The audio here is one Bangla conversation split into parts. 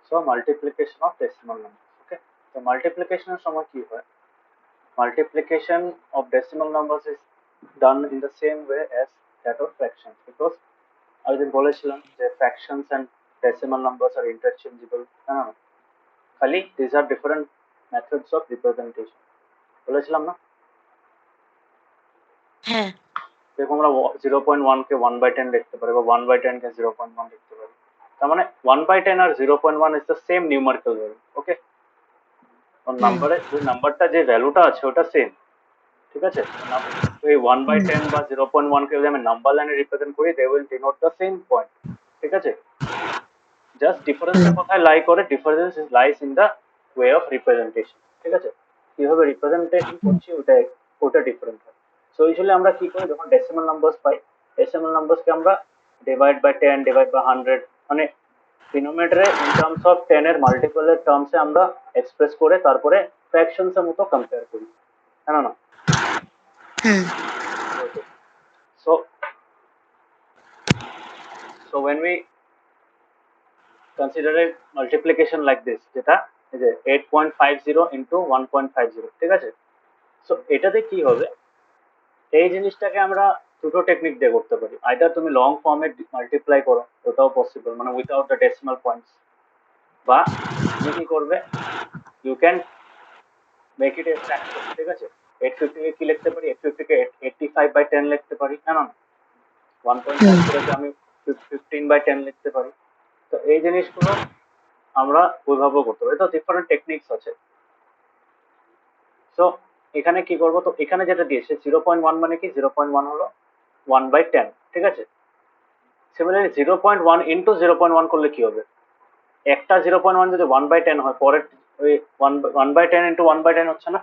So multiplication of decimal number. Okay, তো মাল্টিপ্লিকেশনের সময় কি হয়, multiplication of decimal numbers is done in the same way as that of fractions, because আমি যে বলেছিলাম যে fractions and decimal numbers are interchangeable, হ্যাঁ, খালি these are different methods of representation বলেছিলাম না। হ্যাঁ, দেখো আমরা 0.1 কে 1/10 লিখতে পারি বা 1/10 কে 0.1 লিখতে পারি, তার মানে 1/10 আর 0.1 is the same numerical value। ওকে, নাম্বারে যে নাম্বারটা যে ভ্যালুটা আছে ওটা সেম, ঠিক আছে। এই 1/10 বা 0.1 কে যদি আমি নাম্বার লাইনে রিপ্রেজেন্ট করি, they will denote the same point, ঠিক আছে। জাস্ট ডিফারেন্সটা কোথায় লাই করে, difference is lies in the way of representation, ঠিক আছে। কিভাবে রিপ্রেজেন্টেশন করছি ওটা ডিফারেন্ট হয়। সো ইউজুয়ালি আমরা কি করি, যখন ডেসিমাল নাম্বারস পাই, ডেসিমাল নাম্বারসকে আমরা ডিভাইড বাই 10, ডিভাইড বাই 100, মানে ডিনোমিনেটরে ইন টার্মস অফ 10 এর মাল্টিপলের টার্মসে আমরা এক্সপ্রেস করে তারপরে ফ্র্যাকশনস এর মতো কম্পেয়ার করি, হ্যাঁ না। So when we consider a multiplication like this, যেটা এই যে 8.50 into 1.50, ঠিক আছে। সো এটাতে কি হবে, এই জিনিসটাকে আমরা দুটো টেকনিক দিয়ে করতে পারি। আইদার তুমি লং ফর্মে মাল্টিপ্লাই করো, ওটাও পসিবল, মানে উইথাউট দ্য ডেসিমাল পয়েন্টস, বা তুমি কি করবে, you can make it a fraction, ঠিক আছে। 850 কে কি লিখতে পারি, 850 কে 85/10 লিখতে পারি, হ্যাঁ না। 1.50 কে আমি 15/10 লিখতে পারি। তো এই জিনিসগুলো আমরা ওইভাবেও করতে পারি, তো ডিফারেন্ট টেকনিক্স আছে। সো এখানে কি করবো, তো এখানে যেটা দিয়েছে 0.1 মানে কি, 0.1 হলো 1/10, ঠিক আছে। সিমিলারলি 0.1 ইন্টু 0.1 করলে কি হবে, একটা 0.1 যদি 1/10 হয়, পরের ওই 1/10 ইন্টু 1/10 হচ্ছে না।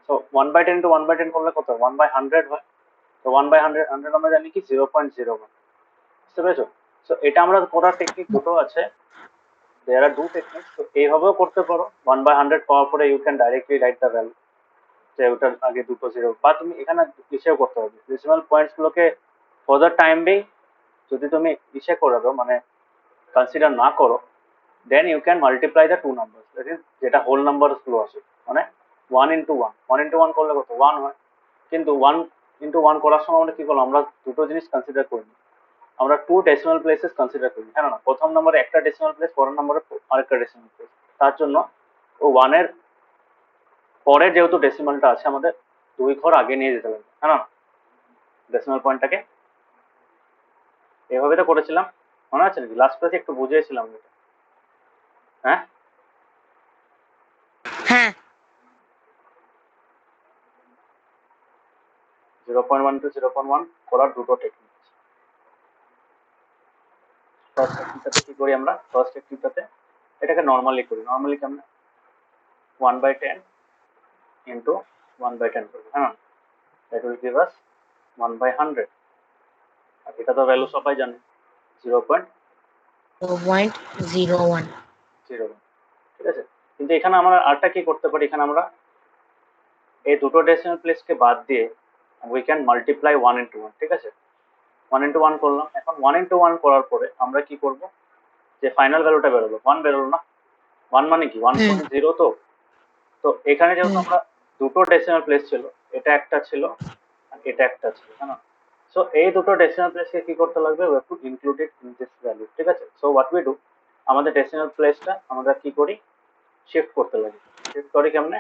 তো 1/10 ইন্টু 1/10 করলে কত, 1/100 হয়। তো 1/100 আমরা জানি কি 0.01, বুঝতে পেরেছো। সো এটা আমরা করার টেকনিক দুটো আছে, there are two techniques। তো এইভাবেও করতে পারো, 1/100 পাওয়ার পরে you can directly write the value, যে ওটার আগে দুটো জিরো, বা তুমি এখানে ইসেও করতে হবে, ডেসিমাল পয়েন্টস গুলোকে ফর দ্য টাইম বিং যদি তুমি ইসে করে দাও, মানে কনসিডার না করো, then you can multiply the two number, যেটা হোল নাম্বার গুলো আছে, মানে 1 into 1 করলে কত 1 হয়। কিন্তু 1 into 1 করার সময় আমরা কি করলাম, আমরা দুটো জিনিস কনসিডার করিনি, আমরা টু ডেসিমাল প্লেসেস কনসিডার করি, হ্যাঁ না। প্রথম নম্বরে একটা ডেসিমাল প্লেস, পরের নম্বরে আরেকটা ডেসিমাল প্লেস। তার জন্য ও 1-এর পরে যেহেতু ডেসিমালটা আছে, আমাদের 2 ঘর আগে নিয়ে যেতে লাগবে, হ্যাঁ না, ডেসিমাল পয়েন্টটাকে। এভাবে তো করেছিলাম, মনে আছে নাকি? লাস্ট ক্লাসে একটু বুঝিয়েছিলাম এটা, হ্যাঁ। হ্যাঁ 0.1 to 0.1 করার দুটো টেকনিক আছে। ফার্স্ট টেকনিকটাতে কি করি আমরা, ফার্স্ট টেকনিকটাতে এটাকে নর্মালি করি, নর্মালি কেমন, 1/10 into 1/10 করবো, হ্যাঁ, দ্যাট উইল গিভ আস 1/100। আর এটা তো ভ্যালু সবাই জানে, 0.01, 0.01। ঠিক আছে। কিন্তু এখানে আমরা আরটা কি করতে পারি, এখানে আমরা এই দুটো ডেসিমাল প্লেসকে বাদ দিয়ে উই ক্যান মাল্টিপ্লাই 1 into 1, ঠিক আছে। 1 into 1 করলাম, এখন 1 into 1 করার পরে আমরা কি করব, যে ফাইনাল ভ্যালুটা বেরোলো 1 বেরোলো না, 1 মানে কি 1.0। তো তো এখানে যেহেতু আমরা দুটো ডেসিমাল প্লেস ছিল, এটা একটা ছিল আর এটা একটা ছিল, হ্যাঁ না। সো এই দুটো ডেসিমাল প্লেসকে কি করতে লাগবে, we have two include it in this value, ঠিক আছে। সো হোয়াট উই ডু, আমাদের ডেসিমাল প্লেসটা আমরা কি করি, শিফট করতে লাগি। শিফট করি কেমনে,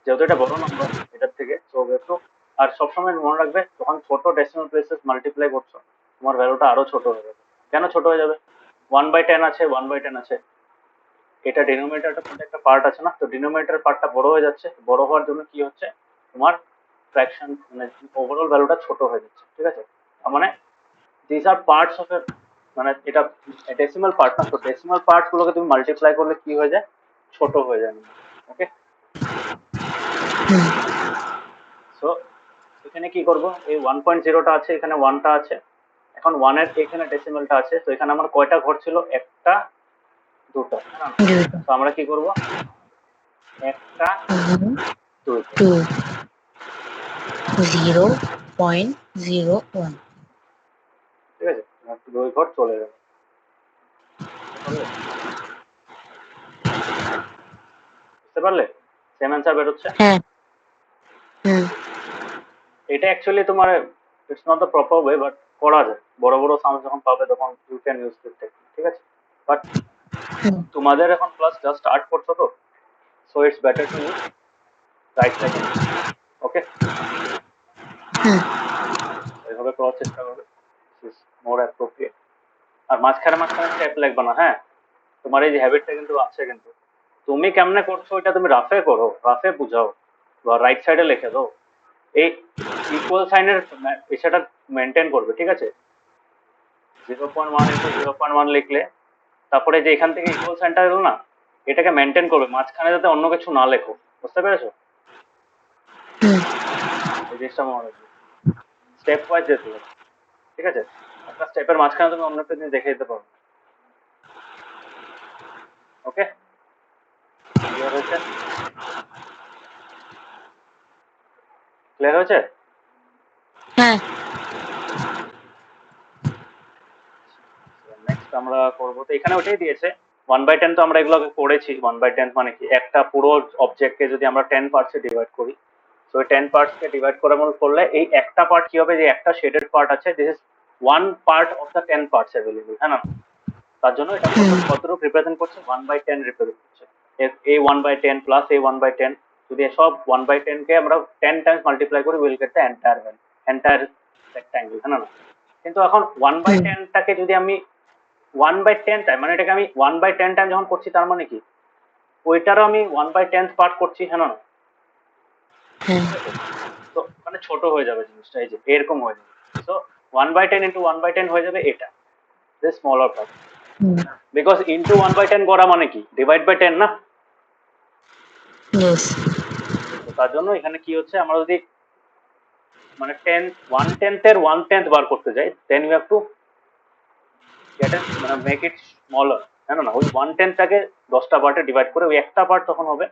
যেহেতু এটা বড় নাম্বার এটার থেকে, সো উই হ্যাভ টু, আর সবসময় মনে রাখবে যখন ছোট ডেসিমাল প্লেসেস মাল্টিপ্লাই করছো, তোমার ভ্যালুটা আরো ছোট হয়ে যাবে। কেন ছোট হয়ে যাবে, 1/10 আছে, 1/10 আছে, এটা ডিনোমিনেটরটার মধ্যে একটা পার্ট আছে না, তো ডিনোমিনেটর পার্টটা বড় হয়ে যাচ্ছে, বড় হওয়ার জন্য কি হচ্ছে, তোমার ফ্র্যাকশন মানে ওভারঅল ভ্যালুটা ছোট হয়ে যাচ্ছে, ঠিক আছে। মানে দিস আর পার্টস অফ মানে এটা ডেসিমাল পার্ট না, তো ডেসিমাল পার্টস গুলোকে তুমি মাল্টিপ্লাই করলে কি হয়ে যায়, ছোট হয়ে যায়। ওকে, সো এখানে কি করব, এই 1.0টা আছে, এখানে 1টা আছে, এখন 1 এর এখানে ডেসিমালটা আছে, তো এখানে আমার কয়টা ঘর ছিল, একটা দুটো, হ্যাঁ। তো আমরা কি করব, একটা 0.01, ঠিক আছে, 2 ঘর চলে গেল। পারলে? সেম অ্যান্সার বেরোচ্ছে। হ্যাঁ হুম এটা অ্যাকচুয়ালি তোমার it's not the proper way, but করা যায়। বড় বড় সাউন্ড যখন পাবে তখন you can use this technique, ঠিক আছে? বাট হুম তোমাদের এখন ক্লাস জাস্ট স্টার্ট করছো তো, so it's better to use right side. Okay, hmm এইভাবে করার চেষ্টা করবে, ইস মোর অ্যাপ্রোপ্রিয়েট। আর মাঝখানে মাঝখানে স্টেপ লাগবে না, হ্যাঁ? তোমার এই যে হ্যাবিটটা কিন্তু আছে, কিন্তু তুমি কেমনে করছো ওইটা তুমি রাফে করো, রাফে বুঝাও, বা রাইট সাইডে লিখে দাও। এই ইকুয়াল সাইনের সেটা মেনটেন করবে, ঠিক আছে? 0.1 ইন্টু 0.1 লিখলে তারপরে যে এখান থেকে ইকুয়াল সাইনটা এলো না, এটাকে মেনটেন করবে, মাঝখানে যাতে অন্য কিছু না লেখো। বুঝতে পেরেছো? হুম এই জিনিসটা মনে রাখবে, স্টেপ ওয়াইজ যেতে হবে, ঠিক আছে? একটা স্টেপের মাঝখানে তুমি অন্য একটা জিনিস দেখে দিতে পারো। ওকে, ক্লিয়ার হয়েছে? ক্লিয়ার হয়েছে? হ্যাঁ নেক্সট আমরা করবো, তো এখানে ওটাই দিয়েছে 1/10। তো আমরা এগুলো করেছি। 1/10 মানে কি, একটা পুরো অবজেক্টকে যদি আমরা 10 পার্টসে ডিভাইড করি, তো 10 পার্টসকে ডিভাইড করলে এই একটা পার্ট কি হবে, যে একটা শেডেড পার্ট আছে, this is 1 part of the 10 parts available, হ্যাঁ না? তার জন্য এটা হুম কতটুকু রিপ্রেজেন্ট করছে, 1/10 রিপ্রেজেন্ট করছে। এই 1/10 প্লাস এই 1/10, যদি সব 1/10 কে আমরা 10 টাইমস মাল্টিপ্লাই করি, will get the entire rectangle, হ্যাঁ না? কিন্তু এখন ওয়ান বাই হুম টেনটাকে যদি আমি 1/10 টাইম, মানে এটাকে আমি 1/10 টাইম যখন করছি, তার মানে কি ওইটারও আমি 1/10 পার্ট করছি, হ্যাঁ না? হ্যাঁ তো মানে ছোট হয়ে যাবে জিনিসটা, এই যে এরকম হয়ে যাবে। সো 1/10 ইন্টু 1/10 হয়ে যাবে এটা, this smaller part. Hmm because into 1/10 করা মানে কি, ডিভাইড বাই 10 না? ইয়েস তো তার জন্য এখানে কি হচ্ছে, আমরা যদি মানে 1/10 এর 1/10 বার করতে যাই, then you have to get at, মানে মেক ইট স্মলার, হ্যাঁ না? ওই 1/10 টাকে 10টা পার্টে ডিভাইড করে ওই একটা পার্ট তখন হবে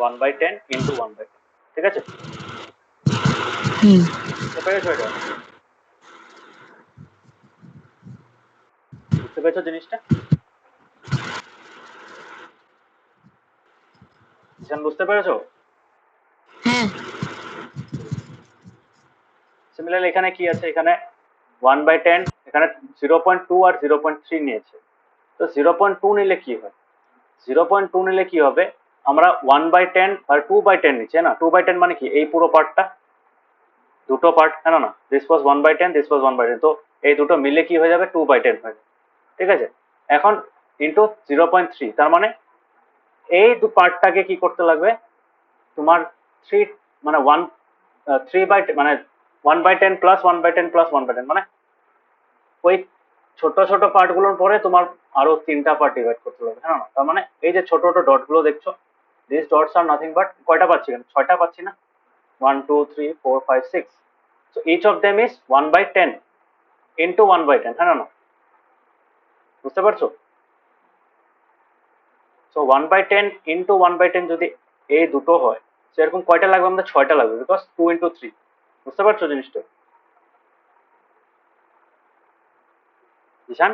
1/10 ইন্টু 1/10, ঠিক আছে? হুম বুঝতে পেরেছো এটা? বুঝতে পেরেছো জিনিসটা? ঈশান, বুঝতে পেরেছো? হ্যাঁ সিমিলারলি এখানে কি আছে, এখানে 1/10, এখানে 0.2 আর 0.3 নিয়েছে। তো 0.2 নিলে কি হয়, 0.2 নিলে কি হবে, আমরা 1/10 আর 2/10 নিচ্ছে না? 2/10 মানে কি, এই পুরো পার্টটা, দুটো পার্ট, হ্যাঁ না? দিস ওয়াজ 1/10, দিস ওয়াজ 1/10, তো এই দুটো মিলে কি হয়ে যাবে, 2/10 হয়ে যাবে, ঠিক আছে? এখন ইন্টু 0.3, তার মানে এই দু পার্টটাকে কি করতে লাগবে তোমার, 3 মানে 3/, মানে 1/10 প্লাস 1/10 প্লাস 1/10, মানে ওই ছোট ছোট পার্ট গুলোর পরে তোমার আরো 3টা পার্ট ডিভাইড করতে হবে, হ্যাঁ না? তার মানে এই যে ছোট ছোট ডট গুলো দেখছো, this dots are nothing but, কয়টা পাচ্ছি, 6টা পাচ্ছি না? 1 2 3 4 5 6, so each of them is 1/10 into 1/10, হ্যাঁ না? বুঝতে পারছো? সো 1/10 into 1/10 যদি এই দুটো হয়, সেরকম কয়টা লাগবে, আমাদের 6টা লাগবে, বিকজ 2 into 3। বুঝতে পারছো জিনিসটা ঈশান?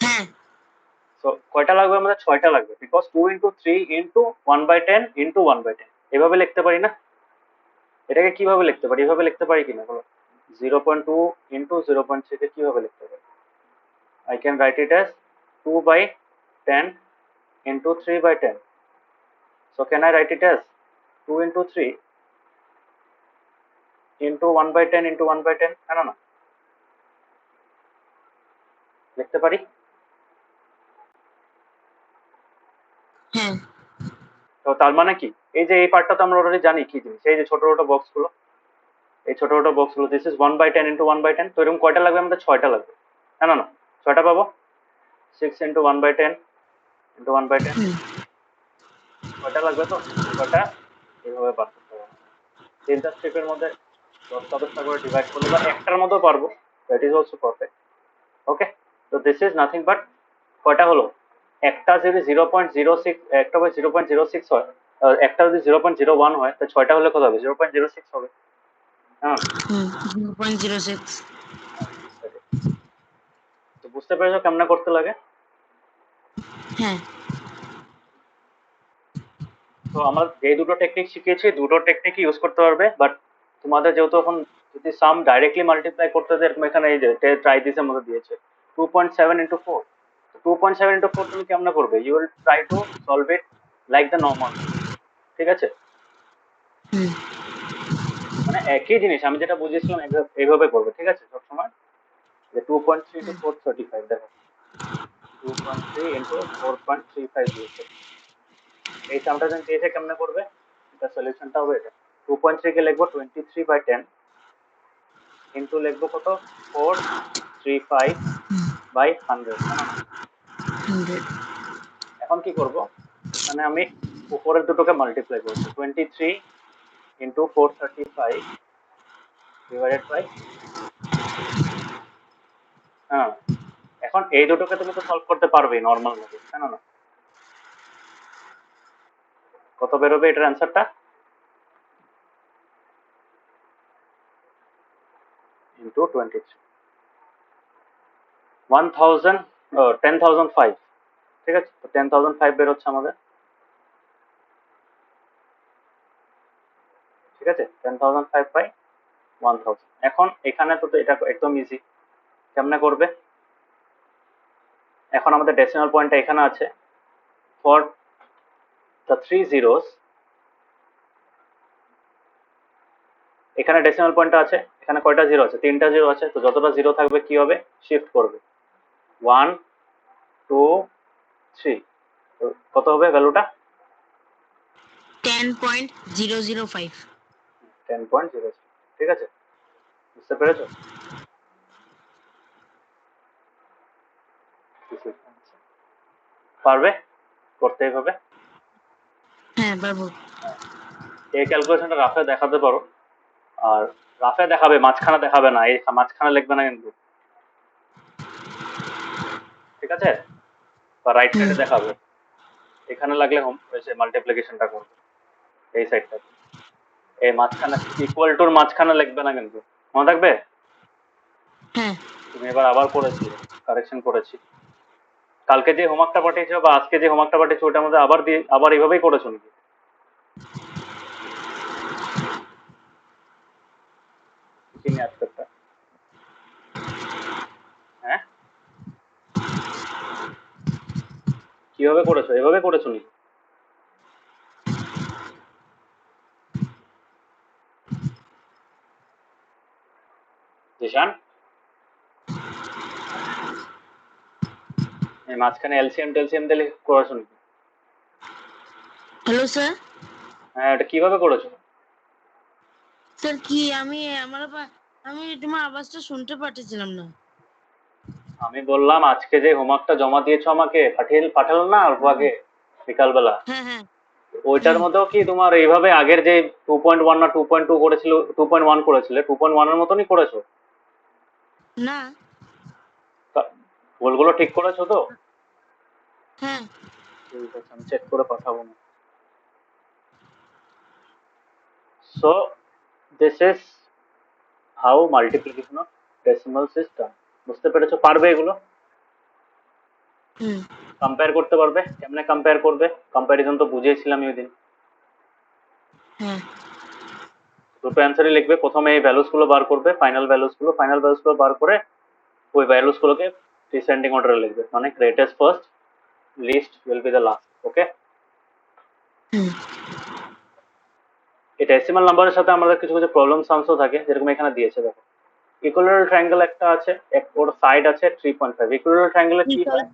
হ্যাঁ সো কয়টা লাগবে, আমাদের 6টা লাগবে, বিকজ 2 into 3 into 1/10 into 1/10, এভাবে লিখতে পারি না? এটাকে কিভাবে লিখতে পারি, এভাবে লিখতে পারি কিনা বলো? 0.2 into 0.3 কে কিভাবে লিখতে পারি? I can write it as 2/10 into 3/10. So can I write it as 2 into 3 into 1/10 into 1/10, না? লিখতে পারি? হ্যাঁ তো তার মানে কি, এই যে এই পার্টটা তো আমরা অলরেডি জানি কি জিনিস, এই যে ছোট ছোট বক্স গুলো, এই ছোট ছোট বক্স গুলো, দিস ইজ 1/10 into 1/10, তো এরকম কয়টা লাগবে, আমাদের 6টা লাগবে, না? 6টা পাবো, 6 into 1/10 into 1/10, হুম 6টা লাগবে, তো 6টা এইভাবে বার করতে হবে। 3টা স্টেপের মধ্যে 10টা 10টা করে ডিভাইড করলে, বা একটার মধ্যেও পারবো, দ্যাট ইজ অলসো পারফেক্ট। ওকে, তো দিস ইজ নাথিং বাট, কয়টা হলো, একটা যদি 0.06, একটা বা 0.06 হয়, একটা যদি 0.01 হয়, তো 6টা হলে কত হবে, 0.06 হবে, হ্যাঁ? হুম 0.06 তো বুঝতে পেরেছো কেমনে করতে লাগে? হ্যাঁ তো আমরা যে দুটো টেকনিক শিখিয়েছি দুটো টেকনিক ইউজ করতে পারবে, বাট তোমাদের যেহেতু এখন যদি সাম ডাইরেক্টলি মাল্টিপ্লাই করতে হয়, এরকম এখানে এই যে ট্রাই দিসের মধ্যে দিয়েছে 2.7 into 4, 2.7 into 4 তুমি কেমন করবে? You will try to solve it like the normal, ঠিক আছে? হুম মানে একই জিনিস আমি যেটা বুঝিয়েছিলাম এইভাবে করবে, ঠিক আছে? সবসময় যে 2.3 to 435, দেখো 2.3 into 4.35 দিয়েছে, এই সামটা যখন দিয়েছে কেমনে করবে? এটা সলিউশনটা হবে এটা 2.3 কে লিখবো 23/10 ইন্টু লিখবো কত 435 বাই 100, না? 100 এখন কি করব, এখানে আমি উপরের দুটোকে মাল্টিপ্লাই করব 23 ইন্টু 435 ডিভাইডেড বাই, হ্যাঁ এখন এই দুটোকে তুমি তো সলভ করতে পারবে নর্মাল ভাবে, তাই না? কত বেরোবে এটার অ্যান্সারটা? ইন্টু 23 1000 10,005, ঠিক আছে? তো 10,005 বেরোচ্ছে আমাদের, ঠিক আছে? 10,005 বাই 1000। এখন এখানে তো এটা একদম ইজি, কেমনে করবে? এখন আমাদের ডেসিমাল পয়েন্টটা এখানে আছে, ফর দ্য 3 zeros এখানে ডেসিমাল পয়েন্টটা আছে, এখানে কয়টা জিরো আছে? 3টা জিরো আছে, তো যতটা জিরো থাকবে কি হবে? শিফট করবে 1 2 3, তো কত হবে ভ্যালুটা? 10.005 10.0, ঠিক আছে? বুঝতে পেরেছো? পারবে করতে এইভাবে? হ্যাঁ পারবো এই ক্যালকুলেশনটা রাফে দেখাতে পারো, আর রাফে দেখাবে, মাঝখানে দেখাবে না, এই মাঝখানে লিখবে না কিন্তু, ঠিক আছে? বা রাইট হুম সাইডে দেখাবে, এখানে লাগলে হোম এসে মাল্টিপ্লিকেশনটা করবে এই সাইডটা, এই মাঝখানে ইকুয়াল টুর মাঝখানে লিখবে না কিন্তু, মনে থাকবে? হ্যাঁ তুমি এবার আবার করেছি, কারেকশন করেছি, কালকে যে হোমওয়ার্কটা পাঠিয়েছো বা আজকে যে হোমওয়ার্কটা পাঠিয়েছো ওটার মধ্যে আবার দিয়ে আবার এইভাবেই করেছো নাকি? কি নিয়ে আজকেরটা? হ্যাঁ কিভাবে করেছো? এভাবে করেছো নাকি? জিশান, এই মাঝখানে এলসিএম টেলসিএম দিলে করেছো নাকি? হ্যালো স্যার হ্যাঁ এটা কিভাবে করেছো? স্যার কি আমি আমি তোমার আওয়াজটা শুনতে পাচ্ছিলাম না আমি বললাম আজকে যে হোমওয়ার্কটা জমা দিয়েছো আমাকে পাঠালো না অল্প আগে বিকালবেলা, হ্যাঁ হ্যাঁ ওইটার হুম মধ্যেও কি তোমার এইভাবে আগের যে 2.1 না 2.2 করেছিল, 2.1 করেছিলে 2.1 এর মতনই করেছো? না ভুলগুলো ঠিক করেছো তো? হ্যাঁ ঠিক আছে আমি চেক করে পাঠাবো না। So this is how multiplication of decimals is done. বুঝতে পেরেছো? পারবে এগুলো? হুম কম্পেয়ার করতে পারবে? কেমনে কম্পেয়ার করবে? কম্প্যারিজন তো বুঝিয়েছিলাম ওই দিন। হ্যাঁ দুটো অ্যান্সারই লিখবে, প্রথমে এই ভ্যালুস গুলো বার করবে, ফাইনাল ভ্যালুস গুলো বার করে ওই ভ্যালুস গুলোকে ডিসেন্ডিং অর্ডারে লিখবে, মানে greatest first, list will be the last, okay? Hmm এই ডেসিমাল নাম্বারের সাথে আমাদের কিছু কিছু প্রবলেম সামসও থাকে, যেরকম এখানে দিয়েছে দেখো, ইকুয়ালার ট্রায়াঙ্গেল একটা আছে, ওর সাইড আছে 3.5, ইকুয়ালার ট্রায়াঙ্গেলে কি হয়?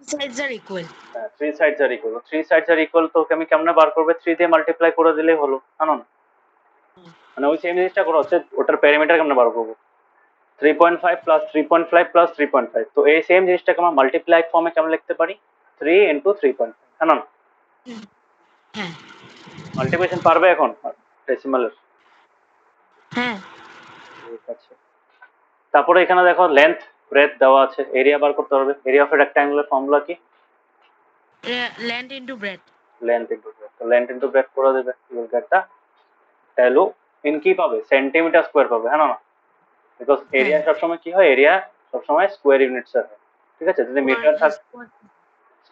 sides are equal three sides are equal, three sides are equal, তো আমি কেমনে বার করবে? 3 দিয়ে মাল্টিপ্লাই করে দিলেই হলো, জানো না? মানে ওই সেম জিনিসটা করা হচ্ছে, ওটার প্যারামিটার কেমনে বার করবো? 3.5 প্লাস 3.5 প্লাস 3.5, তো এই সেম জিনিসটাকে আমরা মাল্টিপ্লাই ফর্মে কেমন লিখতে পারি? 3 ইন্টু 3.5, হ্যাঁ না? হ্যাঁ মাল্টিপ্লিকেশন পারবে এখন ডেসিমালের? হ্যাঁ ঠিক আছে, তারপরে এখানে দেখো লেন্থ ব্রেথ দেওয়া আছে, এরিয়া বার করতে হবে। এরিয়া অফ রেক্ট্যাঙ্গুলার ফর্মুলা কি? land into breadth length into breadth, তো লেন্থ ইন্টু ব্রেথ করে দেবে, you will get the value in কি পাবে? সেন্টিমিটার স্কোয়ার পাবে, হ্যাঁ না? বিকজ হ্যাঁ এরিয়া সবসময় কি হয়? এরিয়া সবসময় স্কোয়ার ইউনিটস হয়, ঠিক আছে? যদি মিটার থাকে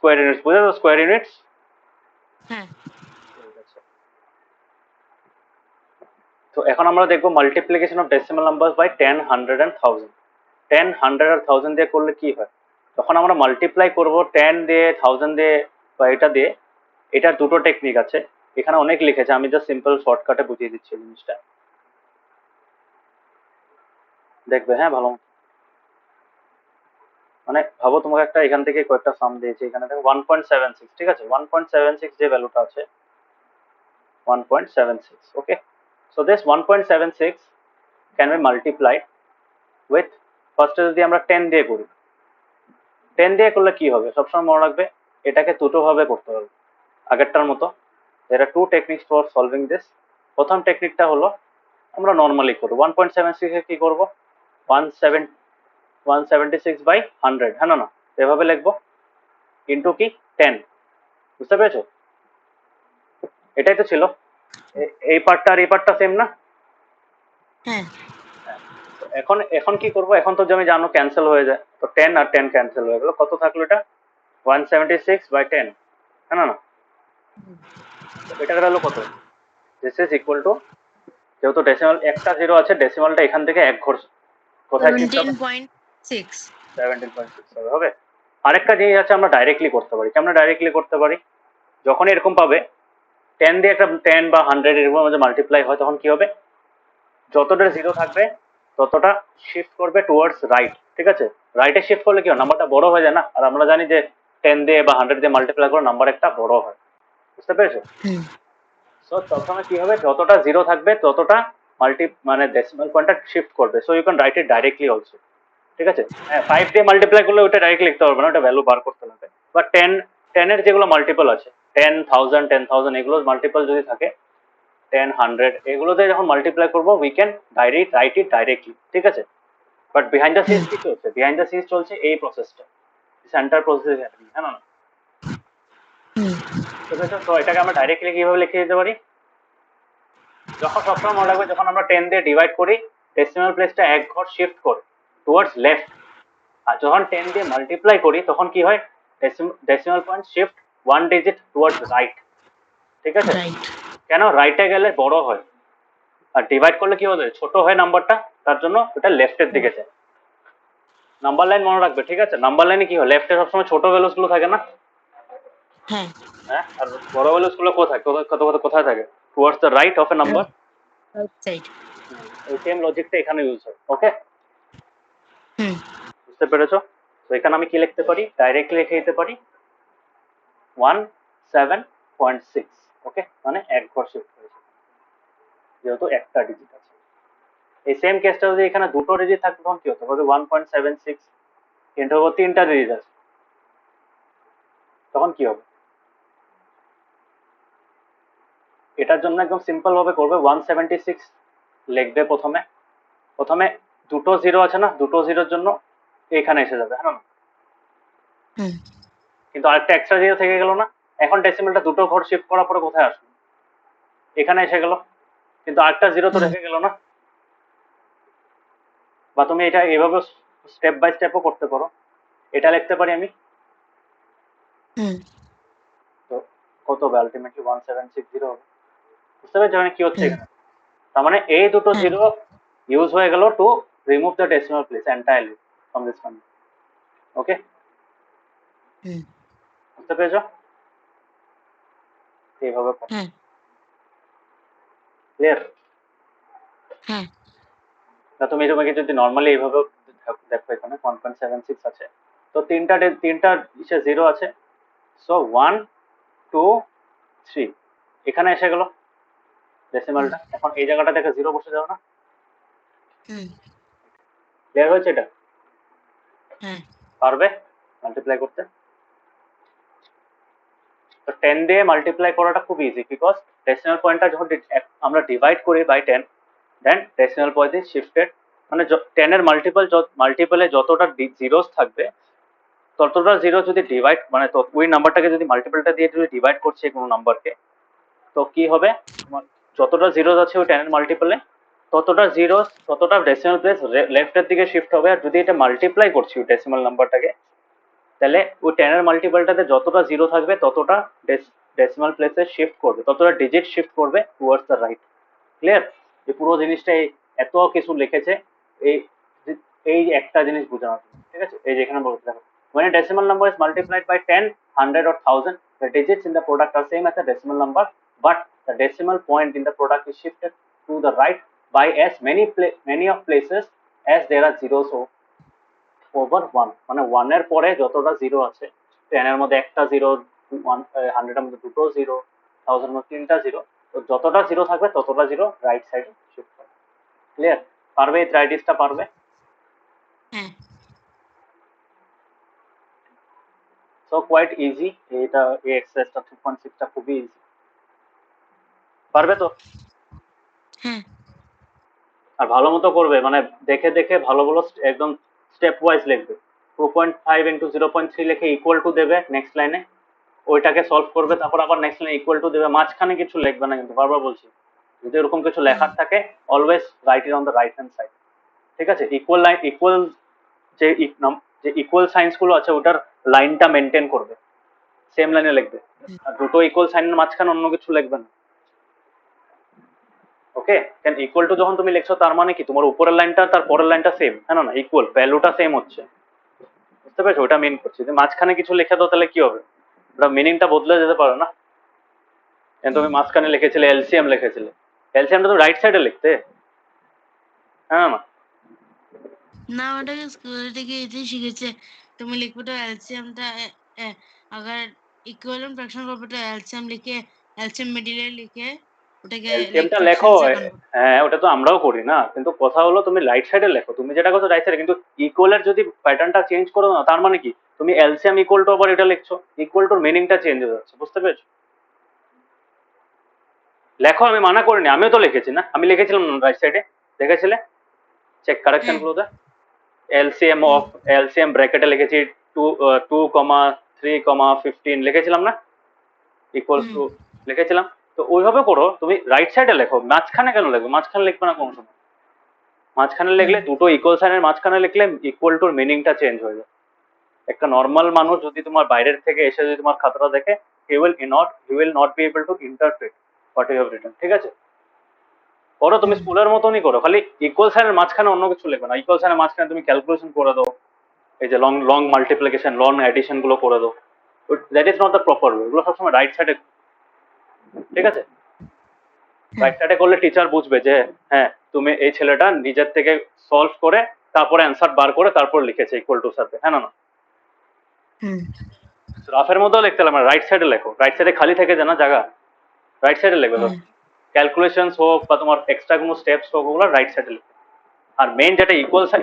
স্কোয়ার ইউনিটস, বুঝে তো স্কোয়ার ইউনিটস। হ্যাঁ ঠিক আছে, তো এখন আমরা দেখবো multiplication of decimal numbers by 10, 100 and 1000। 10, 100 আর 1000 দিয়ে করলে কি হয়, যখন আমরা মাল্টিপ্লাই করব 10 দিয়ে 1000 দিয়ে বা এটা দিয়ে, এটার দুটো টেকনিক আছে, এখানে অনেক লিখেছে, আমি জাস্ট সিম্পল শর্টকাটে বুঝিয়ে দিচ্ছি জিনিসটা, দেখবে হ্যাঁ ভালো। মানে ভাবো তোমাকে একটা এখান থেকে কয়েকটা সাম দিয়েছে, এখানে দেখো 1.76, ঠিক আছে, 1.76 যে ভ্যালুটা আছে 1.76, okay. So this 1.76 can be multiplied with, ফার্স্টে যদি আমরা 10 দিয়ে করি, 10 দিয়ে করলে কি হবে সবসময় মনে রাখবে, এটাকে দুটো ভাবে করতে হবে আগেরটার মতো। there are two techniques for solving this। প্রথম টেকনিকটা হলো আমরা নর্মালি করব, 1.76 এ কি করব, 176 বাই 100, হ্যাঁ না, এভাবে লিখবো, ইন্টু কি 10, বুঝতে পেরেছো, এটাই তো ছিল। এই পার্টটা আর এই পার্টটা সেম না। হ্যাঁ তো এখন এখন কি করব, এখন তো আমি জানো ক্যান্সেল হয়ে যায়, তো 10 আর 10 ক্যান্সেল হয়ে গেল, কত থাকলো এটা 176 বাই 10, হ্যাঁ না, তো এটা গেল কত, দিস ইজ ইকুয়াল টু, যেহেতু ডেসিমাল একটা জিরো আছে, ডেসিমালটা এখান থেকে এক ঘর কোথায় শিফট হবে, 17.6। 17.6 হবে। আরেকটা জিনিস আছে, আমরা ডাইরেক্টলি করতে পারি, আমরা ডাইরেক্টলি করতে পারি, যখন এরকম পাবে 10 দিয়ে একটা 10 বা 100 এরকম মধ্যে মাল্টিপ্লাই হয়, তখন কি হবে, যতটা জিরো থাকবে ততটা শিফট করবে টুয়ার্ডস রাইট, ঠিক আছে, রাইটে শিফট করলে কি হয়, নাম্বারটা বড় হয়ে যায় না, আর আমরা জানি যে 10 দিয়ে বা 100 দিয়ে মাল্টিপ্লাই করে নাম্বার একটা বড় হয়, বুঝতে পেরেছো। সো প্রথমে কি হবে, যতটা জিরো থাকবে ততটা মানে ডেসিমাল পয়েন্টটা শিফট করবে, so you can write it directly also, ঠিক আছে। হ্যাঁ 5 দিয়ে মাল্টিপ্লাই করলে ওটা ডাইরেক্টলি লিখতে পারবে না, ওটা ভ্যালু বার করতে হবে, বা 10 এর যেগুলো মাল্টিপল আছে 10,000, 10,000 এগুলো মাল্টিপল যদি থাকে 10, 100 এগুলোতে যখন মাল্টিপ্লাই করবো we can write it directly, ঠিক আছে। বাট বিহাইন্ড দ্য সিনস কি চলছে, বিহাইন্ড দ্য সিনস চলছে এই প্রসেসটা, সেন্টার প্রসেস, হ্যাঁ না, ঠিক আছে। তো এটাকে আমরা ডাইরেক্টলি কিভাবে লিখে দিতে পারি, যখন সবসময় মনে রাখবে, যখন আমরা 10 দিয়ে ডিভাইড করি ডেসিমাল প্লেসটা এক ঘর শিফট করে টুয়ার্ডস লেফট, আর যখন 10 দিয়ে মাল্টিপ্লাই করি তখন কি হয়, decimal point shift 1 digit towards right, ঠিক আছে। কেন, রাইটে গেলে বড় হয়, আর ডিভাইড করলে কি হবে, ছোট হয় নাম্বারটা, তার জন্য ওটা লেফটের দিকে যায়। নাম্বার লাইন মনে রাখবে, ঠিক আছে, নাম্বার লাইনে কি হয়, লেফটে সবসময় ছোট ভ্যালুস গুলো থাকে না, হ্যাঁ হ্যাঁ, আর বড় ভ্যালুস গুলো কোথায় কোথায় থাকে, towards the right of A number. Side. এই সেম লজিকটা এখানে ইউজ হয়, ওকে, বুঝতে পেরেছো। তো এখানে আমি কি লিখতে পারি, ডাইরেক্টলি লিখে দিতে পারি 17.6, ওকে, মানে এক ঘর শিফট হয়েছে, যেহেতু একটা ডিজিট আছে। এই সেম কেসটা যদি এখানে দুটো ডিজিট থাকতো তখন কি হতো, বলতে 1.76 ইন্টু তিনটা ডিজিট আছে, তখন কি হবে, এটার জন্য একদম সিম্পল ভাবে করবে, 176 লিখবে, প্রথমে দুটো জিরো আছে না, দুটো জিরোর জন্য এখানে এসে যাবে, হ্যাঁ না, কিন্তু আরেকটা এক্সট্রা জিরো থেকে গেল না, এখন ডেসিমেলটা দুটো ঘর শিফট করার পরে কোথায় আসবে, এখানে এসে গেল, কিন্তু আরেকটা জিরো তো রেখে গেল না। বা তুমি এটা এইভাবে স্টেপ বাই স্টেপও করতে পারো, এটা লিখতে পারি আমি, তো কত হবে আলটিমেটলি 1760 হবে, বুঝতে পেরেছো মানে কি হচ্ছে এখানে, তার মানে এই দুটো জিরো ইউজ হয়ে গেল to remove the decimal place entirely from this number, okay, বুঝতে পেরেছো, এইভাবে ক্লিয়ার। না তুমি তোমাকে যদি নর্মালি এইভাবে দেখো, এখানে 1.76 আছে, তো তিনটা জিরো আছে, সো 1, 2, 3 এখানে এসে গেল ডেসিমালটা, এখন এই জায়গাটা দেখে জিরো বসে যাও না, ক্লিয়ার হয়েছে এটা, পারবে মাল্টিপ্লাই করতে। তো 10 দিয়ে মাল্টিপ্লাই করাটা খুব ইজি, বিকজ ডেসিমাল পয়েন্টটা যখন আমরা ডিভাইড করি by 10, then decimal point is shifted, মানে 10 এর মাল্টিপলে যতটা জিরোস থাকবে ততটা জিরো যদি ডিভাইড, মানে ওই নাম্বারটাকে যদি মাল্টিপলটা দিয়ে যদি ডিভাইড করছে কোনো নাম্বারকে, তো কি হবে, যতটা জিরোস আছে ওই 10 এর মাল্টিপলে ততটা ডেসিমাল প্লেস লেফটের দিকে শিফট হবে, আর যদি এটা মাল্টিপ্লাই করছি ওই ডেসিমাল নাম্বারটাকে, তাহলে ওই 10 এর মাল্টিপলটাতে যতটা জিরো থাকবে ততটা ডেসিমাল প্লেসে শিফট করবে, ততটা ডিজিট শিফট করবে টুয়ার্ডস দ্য রাইট। ক্লিয়ার? এই পুরো জিনিসটা এত কিছু লিখেছে এই এই একটা জিনিস বোঝানোর জন্য, ঠিক আছে? এই যেখানে বলতে দেখো, when a decimal number is multiplied by 10, 100 or 1000, the digits in the product are same as the decimal number, but the decimal point in the product is shifted to the right by as many of places as there are zeros over 1, মানে 1 এর পরে যতটা জিরো আছে, 10 এর মধ্যে একটা জিরো, 100 এর মধ্যে দুটো জিরো, 1000 এর মধ্যে তিনটা জিরো, তো যতটা জিরো থাকবে ততটা জিরো রাইট সাইডে শিফট করবে। ক্লিয়ার? পারবে এই ট্রাইডিসটা? পারবে? হ্যাঁ সো কোয়াইট ইজি, এটা এই এক্সারসাইজটা 2.6টা খুবই ইজি। পারবে তো? হ্যাঁ আর ভালো মতো করবে, মানে দেখে দেখে ভালো ভালো একদম স্টেপ ওয়াইজ লিখবে। 2.5 ইন্টু 0.3 লিখে ইকুয়াল টু দেবে নেক্সট লাইনে, ওইটাকে সলভ করবে, তারপর আবার নেক্সট লাইনে ইকুয়াল টু দেবে, মাঝখানে কিছু লিখবে না কিন্তু, বারবার বলছি। যদি এরকম কিছু লেখার থাকে always right it on the right hand side, ঠিক আছে? ইকুয়াল লাইন, ইকুয়াল যে যে ইকুয়াল সাইন্স গুলো আছে ওটার লাইনটা মেনটেন করবে, সেম লাইনে লিখবে। আর দুটো ইকুয়াল সাইনের মাঝখানে অন্য কিছু লিখবে না। ওকে? কেন ইকুয়াল টু যখন তুমি লিখছো তার মানে কি তোমার উপরের লাইনটা তার পরের লাইনটা সেম, হ্যাঁ না? ইকুয়াল, ভ্যালুটা সেম হচ্ছে, বুঝতে পেরেছো? ওটা মিন করছি। যে মাঝখানে কিছু লিখে দাও তাহলে কি হবে, ওটা মিনিংটা বদলে যেতে পারে না। তুমি মাঝখানে লিখেছিলে এলসিএম লিখেছিলে, এলসিএমটা তুমি রাইট সাইডে লিখতে, হ্যাঁ না? না ওটাকে স্কুল থেকে এটাই শিখেছে, তুমি লিখবে তো এলসিএমটা अगर इक्विवेलेंट फ्रैक्शन করবে তো এলসিএম লিখে এলসিএম মিডিলে লিখে ওটাকে লাইক এলসিএমটা লেখো, ফ্র্যাকশনসে কনভার্ট। হ্যাঁ ওটা তো আমরাও করি না, কিন্তু কথা হলো তুমি রাইট সাইডে লেখো, তুমি যেটা করছো রাইট সাইডে, কিন্তু ইকুয়ালের যদি প্যাটার্নটা চেঞ্জ করো না তার মানে কি তুমি এলসিএম ইকুয়াল টু আবার এটা লিখছো, ইকুয়াল টুর মিনিংটা চেঞ্জ হয়ে যাচ্ছে, বুঝতে পেরেছো? লেখো, আমি মানা করিনি, আমিও তো লিখেছি না, আমি লিখেছিলাম রাইট সাইডে, দেখেছিলে চেক কারেকশন গুলোতে? এলসিএম অফ, এলসিএম ব্র্যাকেটে লিখেছি 2,3,15 লিখেছিলাম না, ইকুয়ালস টু লিখেছিলাম। তো ওইভাবে করো, তুমি রাইট সাইডে লেখো, মাঝখানে কেন লিখবে? মাঝখানে লিখবে না কোনো সময়, মাঝখানে লিখলে দুটো ইকুয়াল সাইনের মাঝখানে লিখলে ইকুয়াল টুর মিনিংটা চেঞ্জ হয়ে যায়। একটা নর্মাল মানুষ যদি তোমার বাইরের থেকে এসে যদি তোমার খাতাটা দেখে, he will not be able to interpret what you have written, ঠিক আছে? করো, তুমি স্কুলের মতনই করো, খালি ইকুয়াল সাইনের মাঝখানে অন্য কিছু লিখবে না, ইকুয়াল সাইনের মাঝখানে তুমি ক্যালকুলেশন করে দাও, এই যে long long multiplication, long addition গুলো করে দাও, that is not the proper way, এগুলো সবসময় রাইট সাইডে, ঠিক আছে? রাইট সাইডে করলে টিচার বুঝবে যে হ্যাঁ তুমি এই ছেলেটা নিজের থেকে সলভ করে তারপরে অ্যান্সার বার করে তারপর লিখেছে ইকুয়াল টু সাথে, হ্যাঁ না? রাফের মধ্যেও লিখতে হবে, রাইট সাইডে লেখো, রাইট সাইডে খালি থেকে যায় না জায়গা, রাইট সাইডে লিখবে তো, ক্যালকুলেশনস হোক বা তোমার এক্সট্রা কোনো স্টেপস হোক ওগুলো রাইট সাইডে লিখবে। আর মেইন যেটা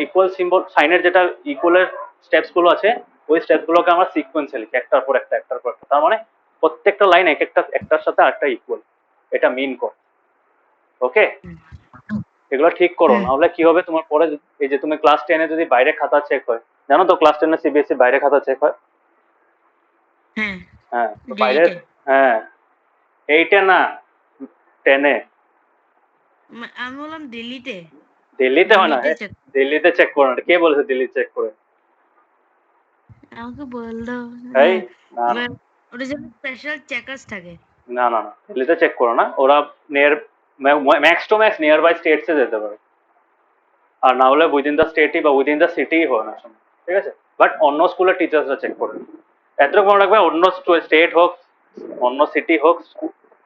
ইকুয়াল সিম্বল সাইনের যেটা ইকুয়ালের স্টেপস গুলো আছে, ওই স্টেপস গুলোকে আমরা সিকোয়েন্সে লিখি, একটার পর একটা একটার পর একটা, তার মানে প্রত্যেকটা লাইন এক একটা একটার সাথে আরেকটা ইকুয়াল, এটা মিন কর। ওকে? এগুলো ঠিক করো, নাহলে কি হবে তোমার পরে, এই যে তুমি ক্লাস 10-এ যদি বাইরে খাতা চেক হয়, জানো তো ক্লাস 10-এ সিবিএসসি বাইরে খাতা চেক হয়? হ্যাঁ, তো বাইরে, হ্যাঁ 8-এ না 10-এ। আমি বললাম দিল্লিতে। দিল্লিতে হয় না, দিল্লিতে চেক করো না, কে বলেছে দিল্লি চেক করে? আমাকে বললো এই না না ওটা যেন স্পেশাল চেকার্স থাকে। না না না, দিল্লিতে চেক করো না, ওরা near max to max near by স্টেটসে যেতে পারে, আর না হলে উইদিন দ্য স্টেটই বা উইদিন দ্য সিটিই হয় না সময়, ঠিক আছে? বাট অন্য স্কুলের টিচার্সরা চেক করে, এতটুকু মনে রাখবে, অন্য স্টেট হোক, অন্য সিটি হোক,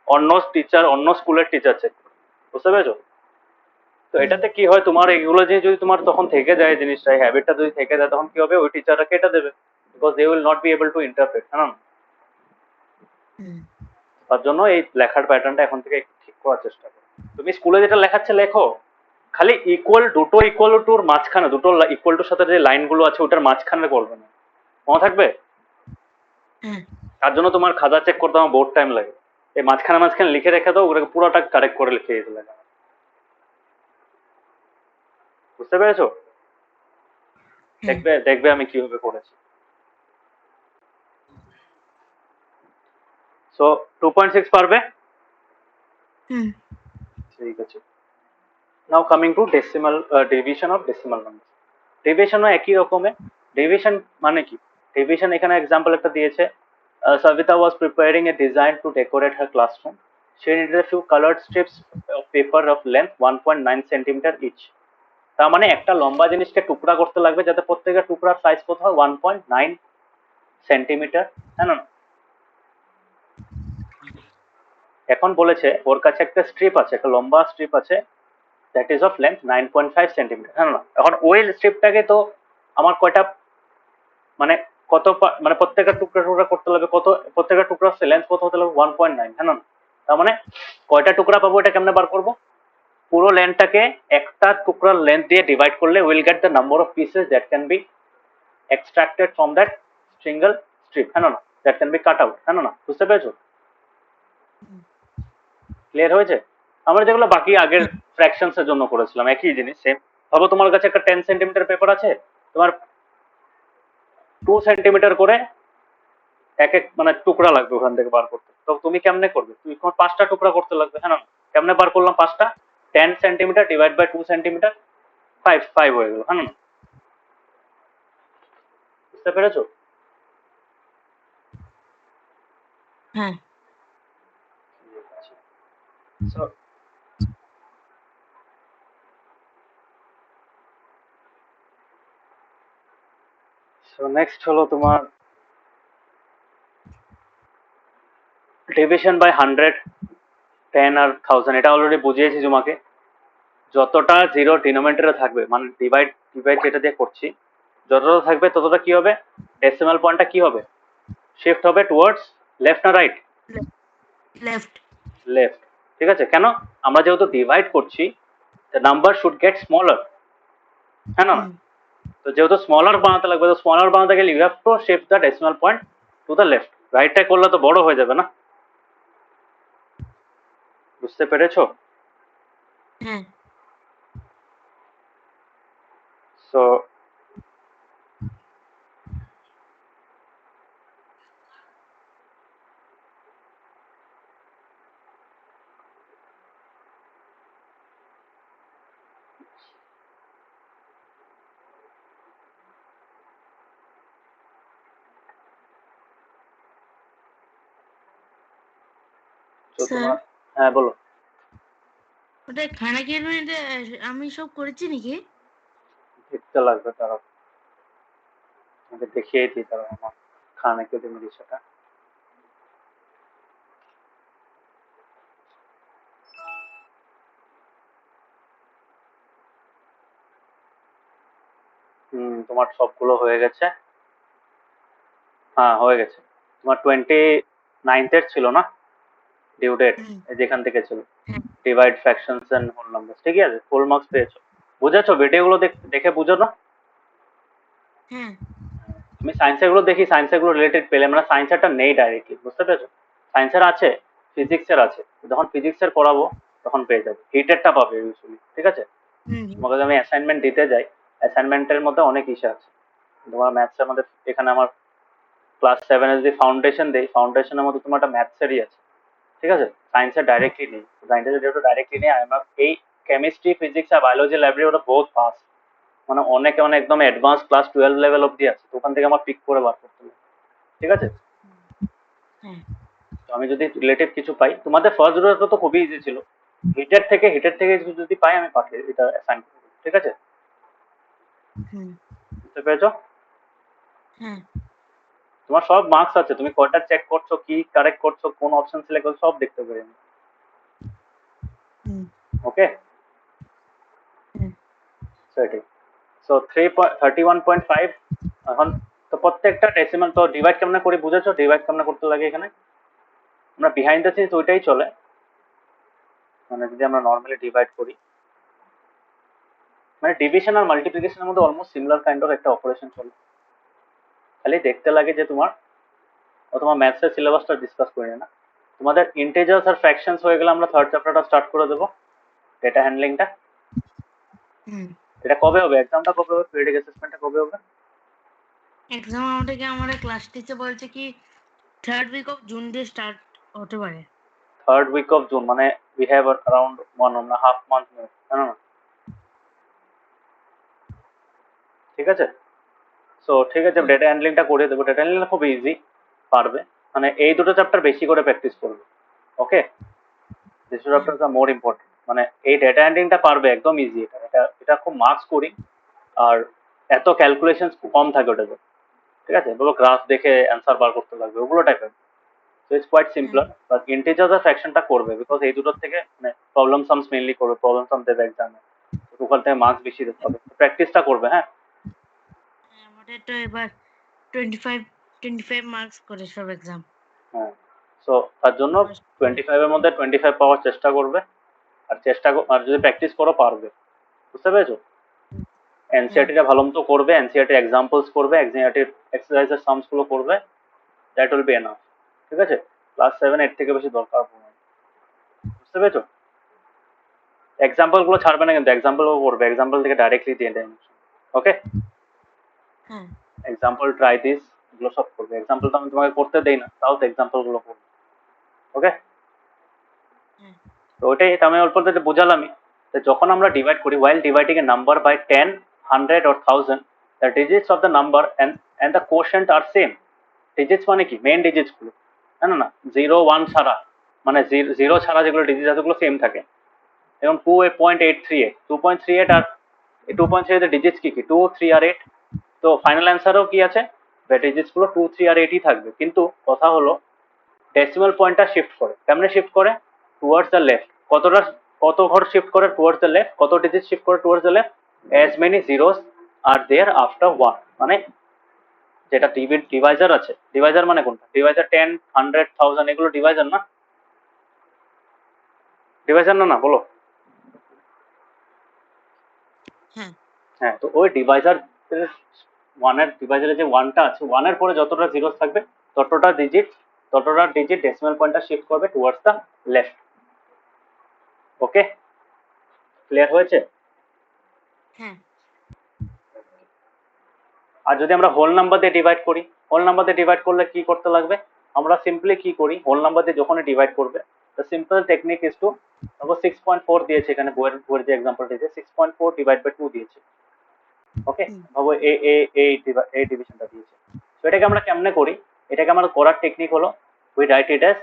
অন্য টিচার, অন্য স্কুলের টিচার চেক করে, বুঝতে পেরেছো? তো এটাতে কি হয়, তোমার এগুলো যে যদি তোমার তখন থেকে যায় জিনিসটা, হ্যাবিটটা যদি থেকে যায়, তখন কি হবে, ওই টিচাররা কেটে দেবে, because they will not be able to interpret, হ্যাঁ না? তার জন্য এই লেখার প্যাটার্নটা এখন থেকে ঠিক করার চেষ্টা করো। তুমি স্কুলে যেটা লেখাচ্ছে লেখো, খালি ইকুয়াল, দুটো ইকুয়াল টুর মাঝখানে, দুটো ইকুয়াল টুর সাথে যে লাইনগুলো আছে ওটার মাঝখানে করবে না, মনে থাকবে? তার জন্য তোমার খাতা চেক করতে আমার বহুত টাইম লাগে, এই মাঝখানে মাঝখানে লিখে রেখে দাও, ওটাকে পুরোটা কারেক্ট করে লিখে দিতে লাগে, বুঝতে পেরেছো? দেখবে দেখবে আমি কিভাবে করেছি। সো 2.6 পারবে? ঠিক আছে। Now coming to decimal, division of decimal number. ডেভিশনও একই রকমের। ডেভিশন মানে কি, ডিভিশন এখানে এক্সাম্পল একটা দিয়েছে। Savita was preparing a design to decorate her classroom. She needed a few colored strips of paper of length 1.9 centimeter each. তার মানে একটা লম্বা জিনিসকে টুকরা করতে লাগবে যাতে প্রত্যেকটা টুকরার সাইজ কত হয় 1.9 সেন্টিমিটার, হ্যাঁ না? এখন বলেছে ওর কাছে একটা স্ট্রিপ আছে, একটা লম্বা স্ট্রিপ আছে, that is of length 9.5 centimetre, হ্যাঁ না? এখন ওই স্ট্রিপটাকে তো আমার কয়টা মানে কত মানে প্রত্যেকটা টুকরা টুকরা করতে লাগবে কত, প্রত্যেকটা টুকরা লেন্থ কত হতে লাগবে 1.9, হ্যাঁ না? তার মানে কয়টা টুকরা পাবো এটা কেমনে বার করবো? পুরো লেন্থটাকে একটা টুকরার লেন্থ দিয়ে ডিভাইড করলে will get the number of pieces that can be extracted from that single strip, হ্যাঁ না? That can be cut out, হ্যাঁ না? বুঝতে পেরেছো? ক্লিয়ার হয়েছে? আমরা যেগুলো বাকি আগের ফ্র্যাকশনস এর জন্য করেছিলাম একই জিনিস সেম। ভাবো তোমার কাছে একটা 10 সেন্টিমিটার পেপার আছে, তোমার 2 সেন্টিমিটার করে এক এক মানে টুকরা লাগবে ওখান থেকে বার করতে, তো তুমি কেমনে করবে? তুমি তোমার 5টা টুকরা করতে লাগবে, হ্যাঁ না? কেমনে বার করলাম 5টা? 10 সেন্টিমিটার ডিভাইড বাই 2 সেন্টিমিটার 5 হয়ে গেল, হ্যাঁ না? বুঝতে পেরেছো? হ্যাঁ। So, নেক্সট হলো তোমার ডিভিশন বাই 100, 10 আর 1000। এটা অলরেডি বুঝিয়েছি তোমাকে। যতটা জিরো ডিনোমিনেটরে থাকবে মানে ডিভাইড ডিভাইড যেটা দিয়ে করছি, যতটা থাকবে ততটা কি হবে? ডেসিমাল পয়েন্টটা কি হবে? শিফট হবে টুয়ার্ডস লেফট না রাইট? লেফট। লেফট, ঠিক আছে। কেন? আমরা যেহেতু ডিভাইড করছি, the number should get smaller, হ্যাঁ না? তো যেহেতু স্মলার বানাতে লাগবে, তো স্মলার বানাতে গেলে you have to shift the decimal point to the left. রাইটটা করলে তো বড় হয়ে যাবে না? বুঝতে পেরেছো? হ্যাঁ। সো তোমার, হ্যাঁ বলো। ওটা খানা খেলবেন, এটা আমি সব করেছি নাকি? দেখতে লাগবে, তারা আমাকে দেখিয়ে দিই, তারা আমার খান একাডেমির সেটা। তোমার সবগুলো হয়ে গেছে। হ্যাঁ হয়ে গেছে। তোমার 29th ছিল না ডিউ ডেট? যেখান থেকে ছিল divide fractions and whole numbers, ঠিক আছে, ফুল মার্কস পেয়েছো। বুঝেছো? ভিডিওগুলো দেখে বুঝো না? হ্যাঁ। আমি সায়েন্সের গুলো দেখি, সায়েন্সের গুলো রিলেটেড পেলে, মানে সায়েন্সেরটা নেই ডাইরেক্টলি, বুঝতে পেরেছো? সায়েন্সের আছে, ফিজিক্সের আছে, যখন ফিজিক্সের পড়াবো তখন পেয়ে যাবে, হিটেরটা পাবে ইউজুয়ালি, ঠিক আছে? তোমাকে যদি আমি অ্যাসাইনমেন্ট দিতে যাই, অ্যাসাইনমেন্টের মধ্যে অনেক ইস্যু আছে। তোমার ম্যাথসের মধ্যে এখানে আমার ক্লাস 7 এ যদি ফাউন্ডেশন দেই, ফাউন্ডেশনের মধ্যে তোমার একটা ম্যাথসেরই আছে, ঠিক আছে? সায়েন্সের ডাইরেক্টলি নেই। সায়েন্সের যেহেতু ডাইরেক্টলি নেই, আমার এই কেমিস্ট্রি ফিজিক্স আর বায়োলজি লাইব্রেরি ওটা বহুত ফাস্ট, মানে অনেকে অনেক একদম অ্যাডভান্স ক্লাস 12 লেভেল অব্দি আছে, তো ওখান থেকে আমার পিক করে বার করতে হবে, ঠিক আছে? তো আমি যদি রিলেটিভ কিছু পাই, তোমাদের ফার্স্ট রোটা তো খুবই ইজি ছিল, হিটের থেকে যদি পাই আমি পাঠিয়ে এটা অ্যাসাইন করবো, ঠিক আছে? বুঝতে পেরেছো? তোমার সব মার্কস আছে, তুমি কয়টা চেক করছো, কি কারেক্ট করছো, কোন অপশন সিলেক্ট করছো, সব দেখতে পারি আমি। ওকে, সেটাই। সো 31.5 এখন। তো প্রত্যেকটা ডেসিমাল তো ডিভাইড কেমন করে বুঝেছো? ডিভাইড কেমন করতে লাগে এখানে? আমরা বিহাইন্ড দ্য সিনস ওইটাই চলে, মানে যদি আমরা নর্মালি ডিভাইড করি, মানে ডিভিশন আর মাল্টিপ্লিকেশনের মধ্যে অলমোস্ট সিমিলার কাইন্ড অফ একটা অপারেশন চলে, খালি দেখতে লাগে যে তোমার ম্যাথসের সিলেবাসটা ডিসকাস করি না। তোমাদের ইন্টিজার্স আর ফ্র্যাকশনস হয়ে গেলে আমরা থার্ড চ্যাপ্টারটা স্টার্ট করে দেবো, ডেটা হ্যান্ডলিংটা। এটা কবে হবে? এক্সামটা কবে হবে? পিরিয়ডিক অ্যাসেসমেন্টটা কবে হবে? এক্সাম আমাদের ক্লাস টিচার বলছে কি 3rd উইক অফ জুন দিয়ে স্টার্ট হতে পারে। 3rd week of June, মানে we have around 1.5 month more, না? ঠিক আছে? সো ঠিক আছে, ডেটা হ্যান্ডলিংটা করে দেবো। ডেটা হ্যান্ডলিংটা খুব ইজি, পারবে। মানে এই দুটো চ্যাপ্টার বেশি করে প্র্যাকটিস করবে। Okay, this chapter the more important. মানে এই ডেটা হ্যান্ডলিংটা পারবে, একদম ইজি। এটা এটা এটা খুব মার্কস করি, আর এত ক্যালকুলেশন কম থাকে ওটাতে। ঠিক আছে, এগুলো গ্রাফ দেখে অ্যান্সার বার করতে লাগবে, ওগুলো টাইপের। So it's quite simpler, but integer আর ফ্র্যাকশনটা করবে, বিকজ এই দুটোর থেকে মানে প্রবলেম সামস মেইনলি করবে, প্রবলেম সাম দেবে এক্সামে, ওখান থেকে মার্কস বেশি দিতে হবে। প্র্যাকটিসটা করবে। হ্যাঁ, আমাদের তো এবার 25 মার্কস করে সব এক্সাম। হ্যাঁ। সো তার জন্য 25 এর মধ্যে 25 পাওয়ার চেষ্টা করবে, আর আর যদি প্র্যাকটিস করো পারবে। বুঝতে পেরেছো? এনসিআরটিটা ভালো মতো করবে, এনসিআরটি এক্সাম্পলস করবে, এনসিআরটির এক্সারসাইজের সামস গুলো করবে, দ্যাট উইল বি এনাফ। ঠিক আছে, ক্লাস 7 8 থেকে বেশি দরকার পড়বে না। বুঝতে পেরেছো? এক্সাম্পল গুলো ছাড়বে না কিন্তু, এক্সাম্পল করবে, এক্সাম্পল থেকে ডাইরেক্টলি দিয়ে দেয়। ওকে, হ্যাঁ এক্সাম্পল ট্রাই দিস, এগুলো সব করবে। এক্সাম্পল তো আমি তোমাকে করতে দেই না, তাও তো এক্সাম্পল গুলো করবে। ওকে, তো ওটাই আমি অল্প যেটা বোঝালামই, যে যখন আমরা ডিভাইড করি, while dividing a number by 10 100 or 1000, the digits of the number and the quotient are same. Digits মানে কি? মেইন ডিজিটস গুলো, না না 0 1 ছাড়া, মানে 0 ছাড়া যেগুলো ডিজিট আছে ওগুলো সেম থাকে। যেমন 2.838, 2.38 আর 2.3 এর ডিজিটস কি কি? 2 3 আর 8। তো ফাইনাল অ্যান্সারও কি আছে? ডিজিটস গুলো 2 3 আর 8ই থাকবে, কিন্তু কথা হলো ডেসিমাল পয়েন্টটা শিফট করে। কেমনে শিফট করে? Towards the left. কত ঘর শিফট করে টুয়ার্ডস দ্য লেফট? কত ডিজিট শিফট করে towards the left? As many zeros are there after 1। মানে যেটা ডিভাইজার আছে, ডিভাইজার মানে কোনটা? ডিভাইজার 10 100 1000 এগুলো ডিভাইজার না? ডিভাইজার না? না বলো। হ্যাঁ, তো ওই ডিভাইজার ওয়ানের ডিভাইজারে যে ওয়ানটা আছে, ওয়ানের পরে যতটা জিরো থাকবে ততটা ডিজিট ডেসিমাল পয়েন্টটা শিফট করবে towards the left. Okay, clear হয়েছে? হ্যাঁ আর যদি আমরা হোল নাম্বার দিয়ে ডিভাইড করি, হোল নাম্বার দিয়ে ডিভাইড করলে কি করতে লাগবে? আমরা সিম্পলি কি করি, হোল নাম্বার দিয়ে যখনই ডিভাইড করবে, the simple technique is to, তারপর 6.4 দিয়েছে এখানে, বইয়ের যে এক্সাম্পল দিয়েছে 6.4 ডিভাইড বাই 2 দিয়েছে। ওকে, ভাবো এই ডিভিশনটা দিয়েছে। তো এটাকে আমরা কেমনে করি? এটাকে আমার করার টেকনিক হলো, we write it as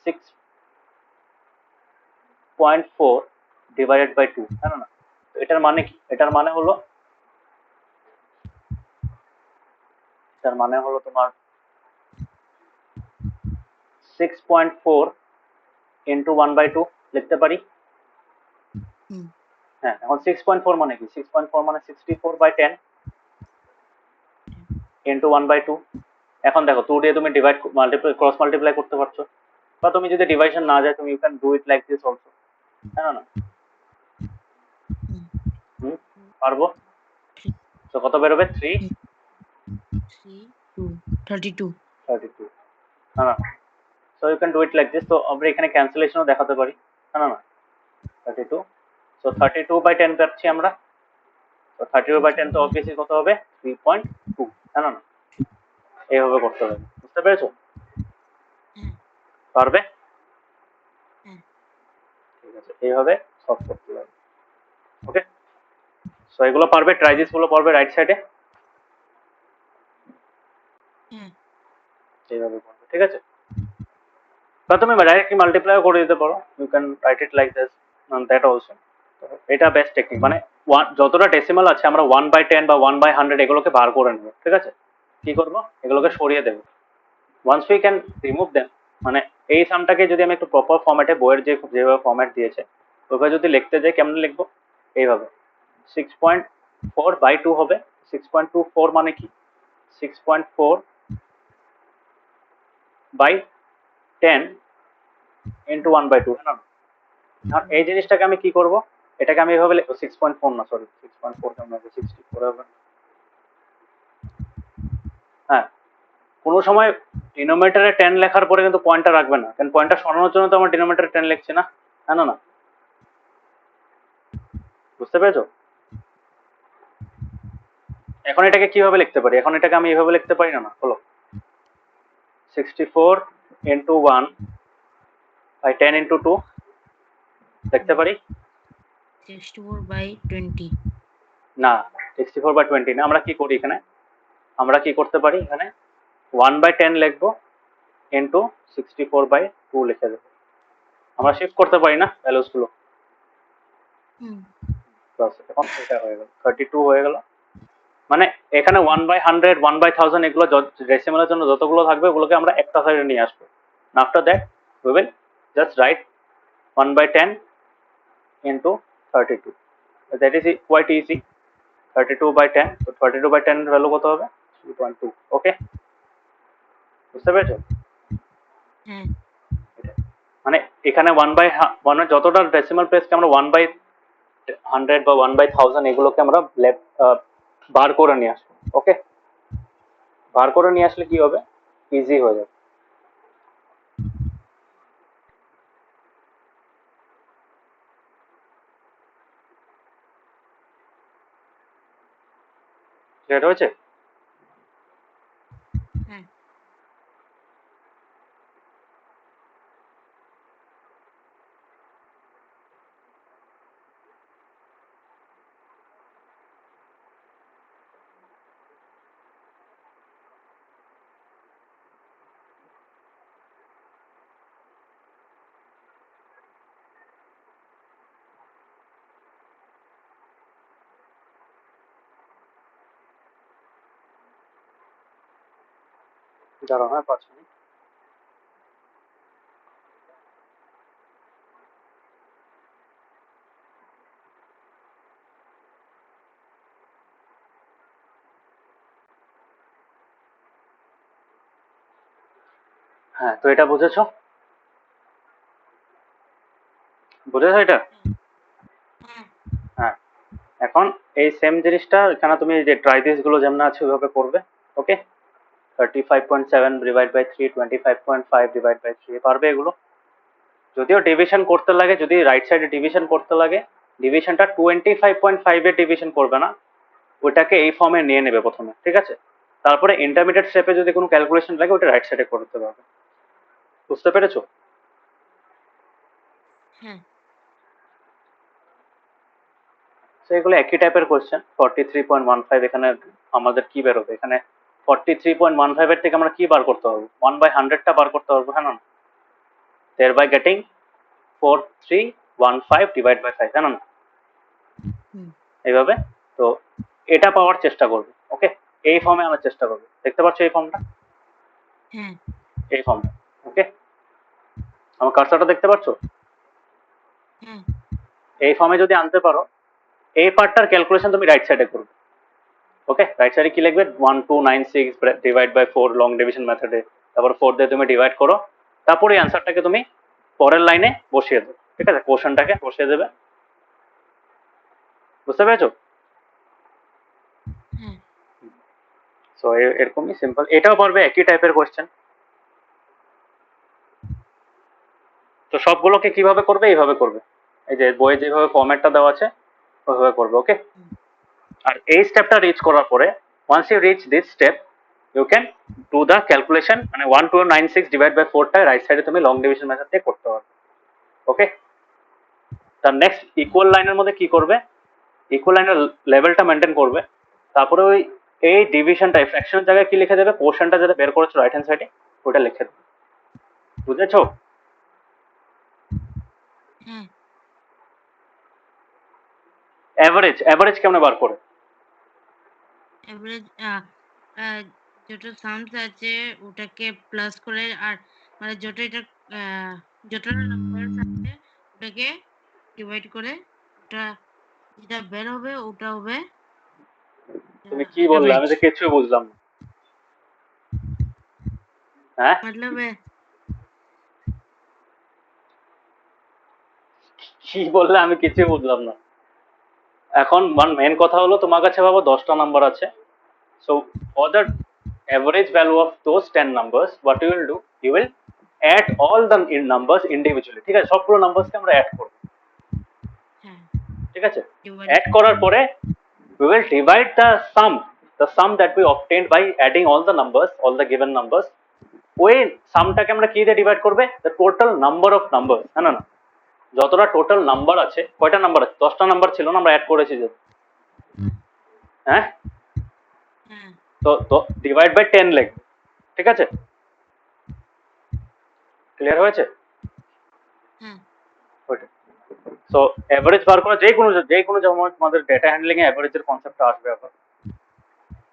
6.4 divided by 2। জানো না? তো এটার মানে কি? এটার মানে হলো তোমার 6.4 ইন্টু 1/2 লিখতে পারি। হ্যাঁ, এখন 6.4 মানে কি? 6.4 মানে 64/10 ইন্টু 1/2। এখন দেখো 2 দিয়ে তুমি ক্রস মাল্টিপ্লাই করতে পারছো, বা তুমি যদি ডিভাইশন না যায় তুমি you can do it like this also. হ্যাঁ না? পারবো। তো কত বেরোবে? 32। হ্যাঁ, so you can do it like this. তো আমরা এখানে ক্যান্সেলেশনও দেখাতে পারি। হ্যাঁ না? 32। সো 32/10 পাচ্ছি আমরা। তো 32/10 তো অবভিয়াসলি কত হবে? 3.2। হ্যাঁ না? এইভাবে করতে হবে। বুঝতে পেরেছো? পারবে? ঠিক আছে, এইভাবে সলভ করতে হবে। ওকে, সো এগুলো পারবে, ট্রাই দিস গুলো পারবে রাইট সাইডে। এইভাবে করবে, ঠিক আছে? বা তুমি ডাইরেক্টলি মাল্টিপ্লাই করে দিতে পারো, you can write it like this, that also. এটা বেস্ট টেকনিক। মানে যতটা ডেসিমাল আছে আমরা 1/10 বা 1/100 এগুলোকে বার করে নেবো। ঠিক আছে, কি করবো? এগুলোকে সরিয়ে দেবো। Once we can remove them, মানে এই সামটাকে যদি আমি একটু প্রপার ফরম্যাটে, বইয়ের যেভাবে ফরম্যাট দিয়েছে ওইভাবে যদি লিখতে যাই, কেমন লিখবো? এইভাবে 6.4/2 হবে। 6.24 মানে কি? 6.4/10 ইন্টু 1/2। হ্যাঁ না? আর এই জিনিসটাকে আমি কি করব? এটাকে আমি এভাবে 6.4 না, সরি 6.4 কেমন হবে? 64 হবে। হ্যাঁ, কোনো সময় ডিনোমিনেটরে 10 লেখার পরে কিন্তু পয়েন্টটা রাখবে না, কারণ পয়েন্টটা সরানোর জন্য তো আমার ডিনোমিনেটরে 10 লিখছি না। হ্যাঁ না? বুঝতে পেরেছো? এখন এটাকে কিভাবে লিখতে পারি? এখন এটাকে আমি এভাবে লিখতে পারি না? বলো, 64 ইন্টু 1 বাই 10 ইন্টু 2 লিখতে পারি? 64/20 না, 64/20 না। আমরা কি করি এখানে? আমরা কি করতে পারি এখানে 1/10 লিখবো ইন্টু 64/2 লিখে দেবো। আমরা শিফট করতে পারি না ভ্যালুস গুলো। হুম বাস এখন এটা হয়ে গেল 32 হয়ে গেল। মানে এখানে 1/100 1/1000 এগুলো ডেসিমালের জন্য যতগুলো থাকবে ওগুলোকে আমরা একটা সাইডে নিয়ে আসবো। After that we will just right 1/10 into 32. That is quite easy. 32/10. So 32/10 এর ভ্যালু কত হবে? 3.2. ওকে, বুঝতে পেরেছো? হ্যাঁ মানে এখানে 1/1 যতটা ডেসিমাল প্লেসকে আমরা 1/100 বা 1/1000 এগুলোকে আমরা বার করে নিয়ে আসবো। ওকে, বার করে নিয়ে আসলে কি হবে? ইজি হয়ে যাবে। সেটা হয়েছে? হ্যাঁ দাঁড়াও, হ্যাঁ 5 মিনিট। হ্যাঁ, তো এটা বুঝেছো? বুঝেছো এটা? হ্যাঁ হ্যাঁ, এখন এই সেম জিনিসটা এখানে তুমি যে ট্রাই দিস গুলো যেমন আছে ওইভাবে করবে। ওকে, 35.7 ডিভাইড বাই 3, 25.5 ডিভাইড বাই 3 পারবে এগুলো? যদিও ডিভিশন করতে লাগে, যদি রাইট সাইডে ডিভিশন করতে লাগে, ডিভিশনটা 25.5 এর ডিভিশন করবে না, ওটাকে এই ফর্মে নিয়ে নেবে প্রথমে, ঠিক আছে? তারপরে ইন্টারমিডিয়েট স্টেপে যদি কোনো ক্যালকুলেশন লাগে ওটা রাইট সাইডে করতে পারবে। বুঝতে পেরেছো? হ্যাঁ তো এগুলো একই টাইপের কোয়েশ্চেন। 43.15 এখানে আমাদের কি বেরোবে? এখানে 43.15 এর থেকে আমরা কি বার করতে পারবো? 1/100টা বার করতে পারবো, হ্যাঁ না? thereby getting 4315 ডিভাইড বাই 5, হ্যাঁ না? হুম এইভাবে। তো এটা পাওয়ার চেষ্টা করবে। ওকে, এই ফর্মে আনার চেষ্টা করবে। দেখতে পাচ্ছ এই ফর্মটা? হ্যাঁ এই ফর্মটা। ওকে, আমার কার্সারটা দেখতে পাচ্ছ? হ্যাঁ এই ফর্মে যদি আনতে পারো, এই পার্টটার ক্যালকুলেশন তুমি রাইট সাইডে করবে। ওকে, রাইট সাইডে কি লিখবে? 1296 ডিভাইড বাই 4 লং ডিভিশন মেথডে, তারপর 4 দিয়ে তুমি ডিভাইড করো, তারপরে এই অ্যান্সারটাকে তুমি পরের লাইনে বসিয়ে দেবে। ঠিক আছে, কোশ্চেনটাকে বসিয়ে দেবে। বুঝতে পেরেছো? হ্যাঁ সো এরকমই সিম্পল। এটাও পারবে, একই টাইপের কোশ্চেন। তো সবগুলোকে কিভাবে করবে? এইভাবে করবে, এই যে বইয়ে যেভাবে ফরম্যাটটা দেওয়া আছে ওইভাবে করবে। ওকে, হুম, আর এই স্টেপটা রিচ করার পরে, once you reach this step, you can do the calculation. মানে 1296 ডিভাইড বাই 4টা রাইট সাইডে তুমি লং ডিভিশন মেথড দিয়ে করতে পারবে। ওকে, তার নেক্সট ইকুয়াল লাইনের মধ্যে কি করবে? ইকুয়াল লাইনের লেভেলটা মেনটেন করবে, তারপরে ওই এই ডিভিশনটা ফ্র্যাকশনের জায়গায় কি লিখে দেবে? পোর্শনটা যেটা বের করেছো রাইট হ্যান্ড সাইডে ওটা লিখে দেবে। বুঝেছো? হ্যাঁ অ্যাভারেজ, অ্যাভারেজ কেমন বার করে? এভারেজ যত সামস আছে ওটাকে প্লাস করে, আর মানে যত এটা যত নাম্বার আছে ওটাকে ডিভাইড করে, ওটা যেটা বের হবে ওটা হবে তুমি কি বললে? এভারেজ। আমি তো কিছুই বুঝলাম না। হ্যাঁ, मतलब কি বললে? আমি কিছুই বুঝলাম না। এখন মেন কথা হলো, তোমার কাছে ভাবো 10টা নাম্বার আছে। So for the average value of those 10 numbers, what you will do, you will add all the numbers individually. ঠিক আছে, সবগুলো নাম্বারসকে আমরা অ্যাড করব। হ্যাঁ ঠিক আছে, ডিভাইড অ্যাড করার পরে we will divide the sum that we obtained by adding all the numbers, all the given numbers. ওই সামটাকে আমরা কি দিয়ে ডিভাইড করবে? the total number of numbers, হ্যাঁ না? যতটা টোটাল নাম্বার আছে, কয়টা নাম্বার আছে? 10টা নাম্বার ছিল না, আমরা অ্যাড করেছি যে। হ্যাঁ, হ্যাঁ তো ডিভাইড বাই 10 লিখবে, ঠিক আছে? ক্লিয়ার হয়েছে? হ্যাঁ ওইটা। সো এভারেজ বার করা যে কোনো যেমন তোমাদের ডেটা হ্যান্ডলিং এ এভারেজের কনসেপ্টটা আসবে আবার,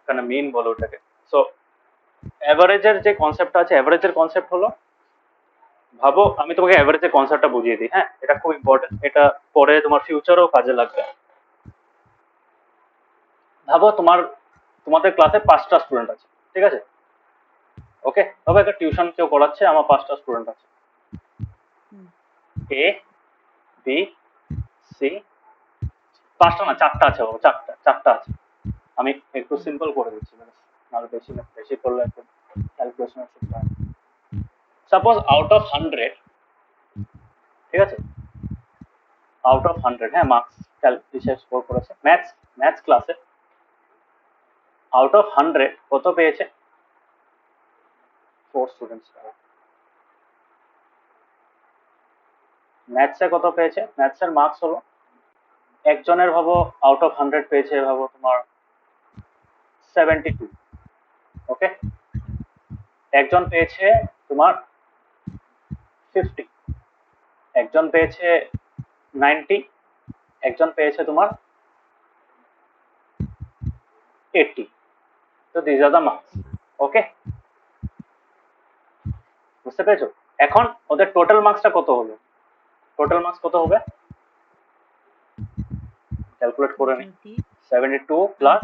কারণ মিন বলো ওটাকে। সো এভারেজের যে কনসেপ্টটা আছে, এভারেজের কনসেপ্ট হলো, ভাবো আমি তোমাকে এভারেজের কনসেপ্টটা বুঝিয়ে দিই, হ্যাঁ? এটা খুব ইম্পর্টেন্ট, এটা পরে তোমার ফিউচারেও কাজে লাগবে। ভাবো তোমাদের ক্লাসে 5টা স্টুডেন্ট আছে, ঠিক আছে? ওকে, তবে একটা টিউশন কেউ করাচ্ছে, আমার 5টা স্টুডেন্ট আছে, হুম, এ বি সি, 5টা না 4টা আছে বাবা, চারটা আছে। আমি একটু সিম্পল করে দিচ্ছি, নাহলে বেশি করলে একটু ক্যালকুলেশনের সুবিধা হয়। সাপোজ আউট অফ 100, ঠিক আছে? আউট অফ 100, হ্যাঁ, মার্কস হিসেব স্কোর করেছে ম্যাথস ক্লাসে, আউট অফ 100 কত পেয়েছে? 4 স্টুডেন্টস। ম্যাথসে কত পেয়েছে? ম্যাথসের মার্কস হলো, একজনের ভাবো আউট অফ 100 পেয়েছে, ভাবো তোমার 72, ওকে? একজন পেয়েছে তোমার 50, একজন পেয়েছে 90, একজন পেয়েছে তোমার 80। তো দিস আর দ্য মার্কস, ওকে? বুঝতে পেরেছো? এখন ওদের টোটাল মার্কসটা কত হবে? টোটাল মার্কস কত হবে? ক্যালকুলেট করে নি। 72 প্লাস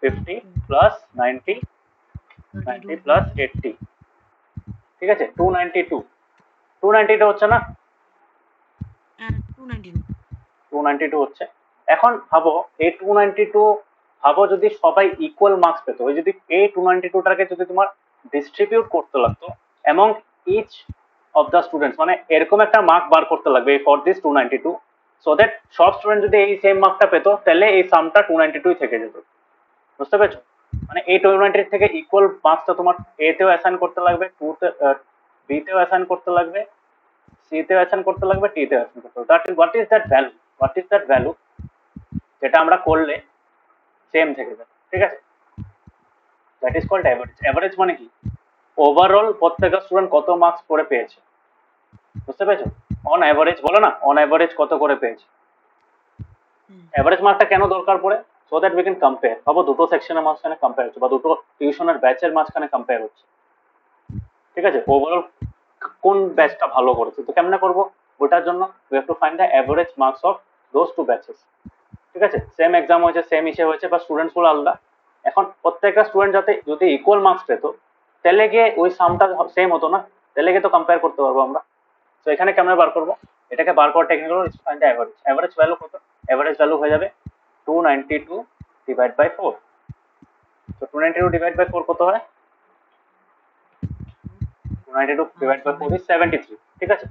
50 প্লাস 90, 90 প্লাস 80, ঠিক আছে? 292, 292 হচ্ছে না? 292 হচ্ছে। এখন ভাবো এই 292, ভাবো যদি সবাই ইকুয়াল মার্কস পেতো, ওই যদি এই 292টাকে যদি তোমার ডিস্ট্রিবিউট করতে লাগতো among each of the students, মানে এরকম একটা মার্ক বার করতে লাগবে ফর দিস 292, সো দ্যাট সব স্টুডেন্ট যদি এই সেম মার্কটা পেতো, তাহলে এই সামটা 292 থেকে যেত। বুঝতে পেরেছো? মানে এই 290 থেকে ইকুয়াল মার্কসটা তোমার এ তেও অ্যাসাইন করতে লাগবে, বি তেও অ্যাসাইন করতে লাগবে, সি তেও অ্যাসাইন করতে লাগবে, টি তেও অ্যাসাইন করতে লাগবে। হোয়াট ইজ দ্যাট ভ্যালু যেটা আমরা করলে সেম থেকে যাবে, ঠিক আছে? That is called average. Average মানে কি? ওভারঅল প্রত্যেকটা স্টুডেন্ট কত মার্কস করে পেয়েছে, বুঝতে পেরেছো? অন অ্যাভারেজ বলো না, অন অ্যাভারেজ কত করে পেয়েছে। অ্যাভারেজ মার্কটা কেন দরকার পড়ে? So that we can compare. ভাবো দুটো সেকশনের মাঝখানে কম্পেয়ার হচ্ছে, বা দুটো টিউশনের ব্যাচের মাঝখানে কম্পেয়ার হচ্ছে, ঠিক আছে? ওভারঅল কোন ব্যাচটা ভালো করেছে, তো কেমনে করবো? ওটার জন্য we have to find the average marks of those two batches, ঠিক আছে? সেম এক্সাম হয়েছে, সেম হিসেব হয়েছে, বা স্টুডেন্টস গুলো আলাদা। এখন প্রত্যেকটা স্টুডেন্ট যাতে যদি ইকুয়াল মার্কস পেত, তাহলে গিয়ে ওই সামটা সেম হতো না, তাহলে গিয়ে তো কম্পেয়ার করতে পারবো আমরা। তো এখানে কেমন বার করবো? এটাকে বার করার টেকনিক হলো find the average. Average value কত? অ্যাভারেজ ভ্যালু হয়ে যাবে 292 ডিভাইড বাই 4। তো 292 ডিভাইড বাই 4 কত হয়? 292 ডিভাইড বাই 4 ইজ 73, ঠিক আছে?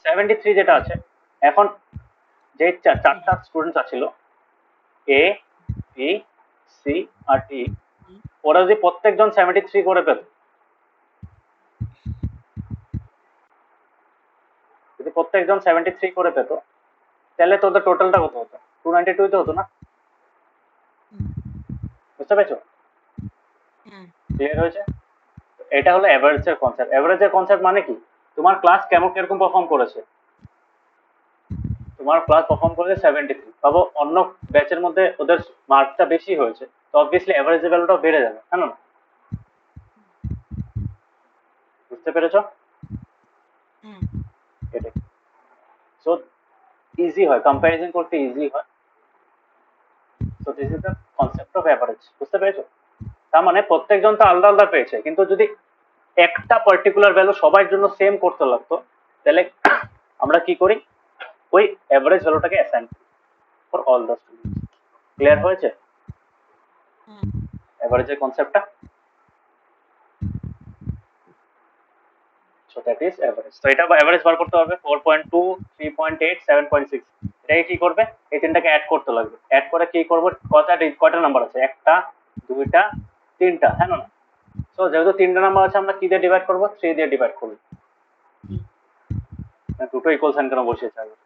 73 যেটা আছে, এখন যে চারটা স্টুডেন্টস আছিল, A B C R D, ওরা যদি প্রত্যেকজন 73 করে পেত, যদি প্রত্যেকজন 73 করে পেত, তাহলে তোদের টোটালটা কত হতো? 292 তো হতো না? বুঝতে পেরেছো? ক্লিয়ার হয়েছে? এটা হলো অ্যাভারেজের কনসেপ্ট। অ্যাভারেজের কনসেপ্ট মানে কি? তোমার ক্লাস কিরকম পারফর্ম করেছে? তোমার ক্লাস পারফর্ম করেছে 73, ভাবো অন্য ব্যাচের মধ্যে ওদের মার্কটা বেশি হয়েছে, তো অবভিয়াসলি অ্যাভারেজের ভ্যালুটাও বেড়ে যাবে, হ্যাঁ না? বুঝতে পেরেছো? এটাই। সো ইজি হয়, কম্প্যারিজন করতে ইজি হয়। So this is the concept of average. বুঝতে পেরেছো? তার মানে প্রত্যেকজন তো আলাদা আলাদা পেয়েছে, কিন্তু যদি একটা পার্টিকুলার ভ্যালু সবার জন্য সেম করতে লাগতো, তাহলে আমরা কি করি? ওই অ্যাভারেজ ভ্যালুটাকে অ্যাসাইন করি for all the students. Clear হয়েছে অ্যাভারেজের কনসেপ্টটা? So that is average. তো এটা অ্যাভারেজ বার করতে হবে 4.2, 3.8, 7.6। এটাকে কি করবে? এই তিনটাকে অ্যাড করতে লাগবে। অ্যাড করে কি করবো? কয়টা নাম্বার আছে? একটা, দুইটা, তিনটা, হ্যাঁ না? সো যেহেতু তিনটা নাম্বার আছে, আমরা কি দিয়ে ডিভাইড করবো? 3 দিয়ে ডিভাইড করবো। দুটো ইকুয়াল সাইন কেন বসিয়েছে আগে?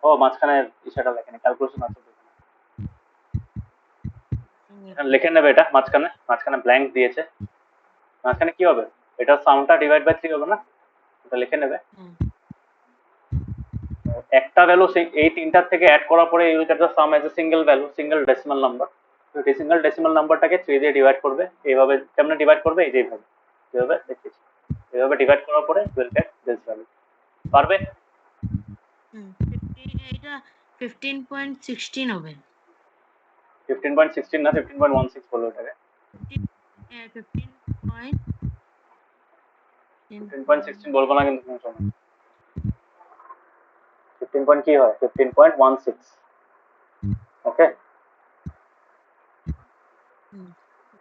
ও মাঝখানে ইশাটা লেখেনি, ক্যালকুলেশন আছে। এখানে লিখে নেবে, এটা মাঝখানে মাঝখানে ব্ল্যাঙ্ক দিয়েছে, মাঝখানে কি হবে, এটা সামটা ডিভাইড বাই 3 হবে না, এটা লিখে নেবে। একটা ভ্যালু এই তিনটার থেকে অ্যাড করার পরে you get the sum as a single value, single decimal number. তো এই সিঙ্গেল ডেসিমাল নাম্বারটাকে 3 দিয়ে ডিভাইড করবে, এইভাবে কেমনে ডিভাইড করবে, এই যেভাবে এইভাবে দেখিয়েছি, এইভাবে ডিভাইড করার পরে উইল গেট দিস ভ্যালু। পারবে? এটা 15.16 হবে। 15.16 না 15.16 বলো এটাকে। 15.16 বলবো না কিন্তু তুমি শোনো। 15 পয়েন্ট কি হয়, 15.16। ওকে,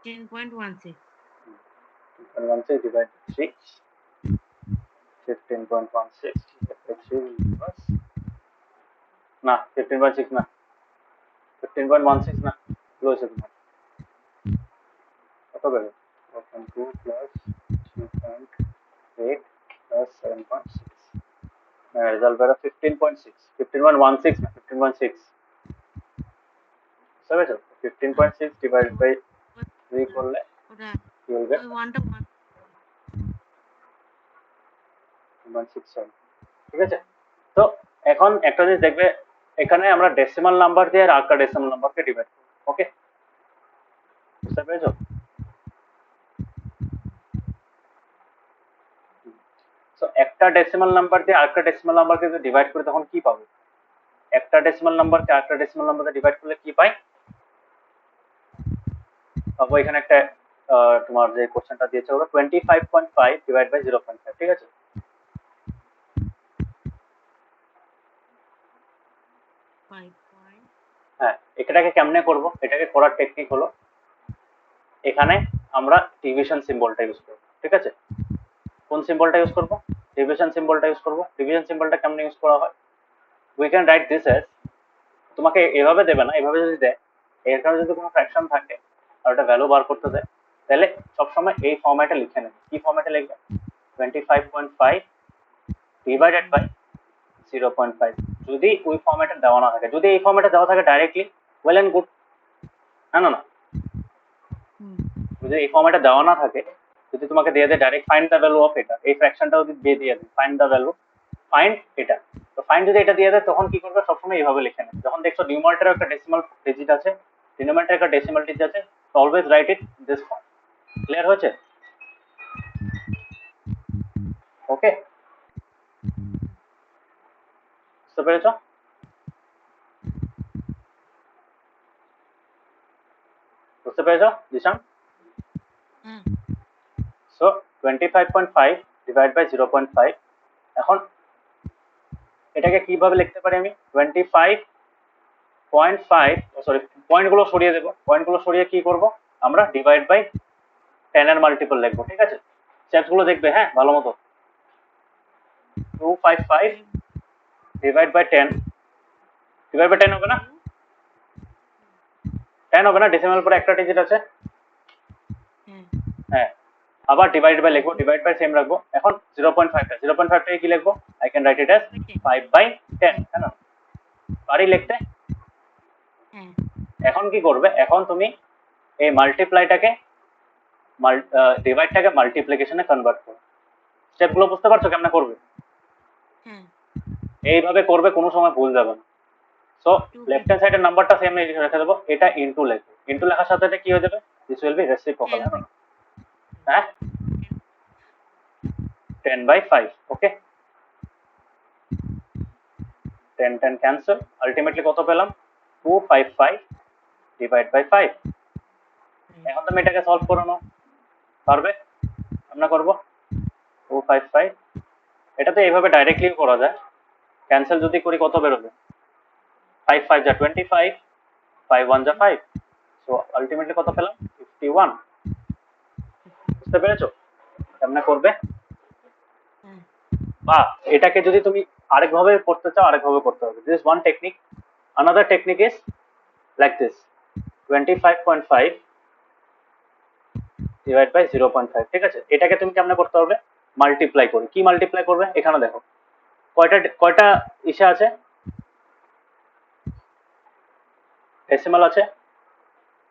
15.16 15.16 divided by 3, 15.16 divided by 3 plus না 15.6 না 15.16 না, ক্লোজ তোমার কত বেরো, 4.2 plus 3.8 plus 7.6, রেজাল্ট বেরো 15.6, 15.16 না 15.6, বুঝতে পেরেছো? 15.6 divided by 3 করলে ওটা কি হবে, ওই ওয়ানটা 1.67। ঠিক আছে, তো এখন একটা জিনিস দেখবে, এখানে আমরা ডেসিমাল নাম্বার দিয়ে আর একটা ডেসিমাল নাম্বারকে ডিভাইড করব। ওকে, বুঝতে পেরেছো? সো একটা ডেসিমাল নাম্বার দিয়ে আরেকটা ডেসিমাল নাম্বারকে যদি ডিভাইড করি তখন কি পাবো, একটা ডেসিমাল নাম্বারকে আরেকটা ডেসিমাল নাম্বার দিয়ে ডিভাইড করলে কি পাই পাবো, এখানে একটা তোমার যে কোশ্চেনটা দিয়েছে ওরা 25.5 ডিভাইড বাই 0.5। ঠিক আছে, 5. হ্যাঁ, এটাকে কেমনে করব, এটাকে করার টেকনিক হলো এখানে আমরা ডিভিশন সিম্বলটা ইউজ করব। ঠিক আছে, কোন সিম্বলটা ইউজ করব, ডিভিশন সিম্বলটা ইউজ করব। ডিভিশন সিম্বলটা কেমনে ইউজ করা হয়, we can write this as, তোমাকে এভাবে দেবে না, এভাবে যদি দেয়, এখানে যদি কোনো ফ্র্যাকশন থাকে আর ওটা ভ্যালু বার করতে দেয়, তাহলে সবসময় এই ফরম্যাটে লিখে নেবে। কি ফরম্যাটে লিখবে, 25.5 ডিভাইডেড বাই 0.5। যদি ওই ফরম্যাটে দেওয়া না থাকে, যদি এই ফরম্যাটে দেওয়া থাকে ডাইরেক্টলি, ওয়েল এন্ড গুড। না না না, যদি এই ফরম্যাটে দেওয়া না থাকে, যদি তোমাকে দিয়ে দেয় direct find the value of এটা, এই ফ্র্যাকশনটা যদি দিয়ে দেয় ফাইন্ড দ্য ভ্যালু, ফাইন্ড এটা, তো ফাইন্ড যদি এটা দিয়ে দেয় তখন কি করবে, সবসময় এইভাবে লিখে নেবে। যখন দেখছো নিউমারেটরে একটা ডেসিমাল ডিজিট আছে, ডিনোমিনেটরে একটা ডেসিমাল ডিজিট আছে, তো always right it this form. Clear হয়েছে? ওকে, বুঝতে পেরেছো? বুঝতে পেরেছো দিশান? So 25.5 divide by 0.5। এখন এটাকে কিভাবে লিখতে পারি আমি, 25.5, সরি পয়েন্টগুলো সরিয়ে দেবো, পয়েন্টগুলো সরিয়ে কি করব আমরা, ডিভাইড বাই 10 এর মাল্টিপল লিখবো। ঠিক আছে, স্টেপস গুলো দেখবে হ্যাঁ ভালো মতো। 255 ডিভাইড বাই 10, ডিভাইড বাই 10 হবে না, 10 হবে না, ডেসিমাল পরে একটা ডিজিট আছে, হ্যাঁ, আবার ডিভাইড বাই লিখবো, ডিভাইড বাই সেম রাখবো। এখন 0.5টা, 0.5টাকে কি লিখবো, I can write it as 5/10, হ্যাঁ না, পারি লিখতে? এখন কি করবে, এখন তুমি এই মাল্টিপ্লাইটাকে ডিভাইডটাকে মাল্টিপ্লিকেশনে কনভার্ট করো। স্টেপগুলো বুঝতে পারছো কেমনে করবে? এইভাবে করবে, কোনো সময় ভুল যাবে না। সো লেফট হ্যান্ড সাইডের নাম্বারটা সেম রেখে দেবো, এটা ইনটু লিখবো, ইনটু লেখার সাথে সাথে কি হয়ে যাবে, দিস উইল বি রেসিপ্রোকাল। হ্যাঁ, 10/5। ওকে, 10 10 ক্যান্সেল, আলটিমেটলি কত পেলাম, 255 ডিভাইড বাই 5। এখন তুমি এটাকে সলভ করে নাও, পারবে? আমরা করব 255, এটা তো এইভাবে ডাইরেক্টলি করা যায়, ক্যান্সেল যদি করি কত বেরোবে, 5 5 যা 25, 5 1 যা 5, সো আলটিমেটলি কত পেলাম, 51। বুঝতে পেরেছো কেমনে করবে? বা এটাকে যদি তুমি আরেকভাবে করতে চাও, আরেকভাবে করতে হবে। This one technique, another technique is like this, 25.5 divide by 0.5। ঠিক আছে, এটাকে তুমি কেমনে করতে হবে, মাল্টিপ্লাই করে। কি মাল্টিপ্লাই করবে, এখানে দেখো কয়টা কয়টা ইসে আছে, ডেসিমাল আছে,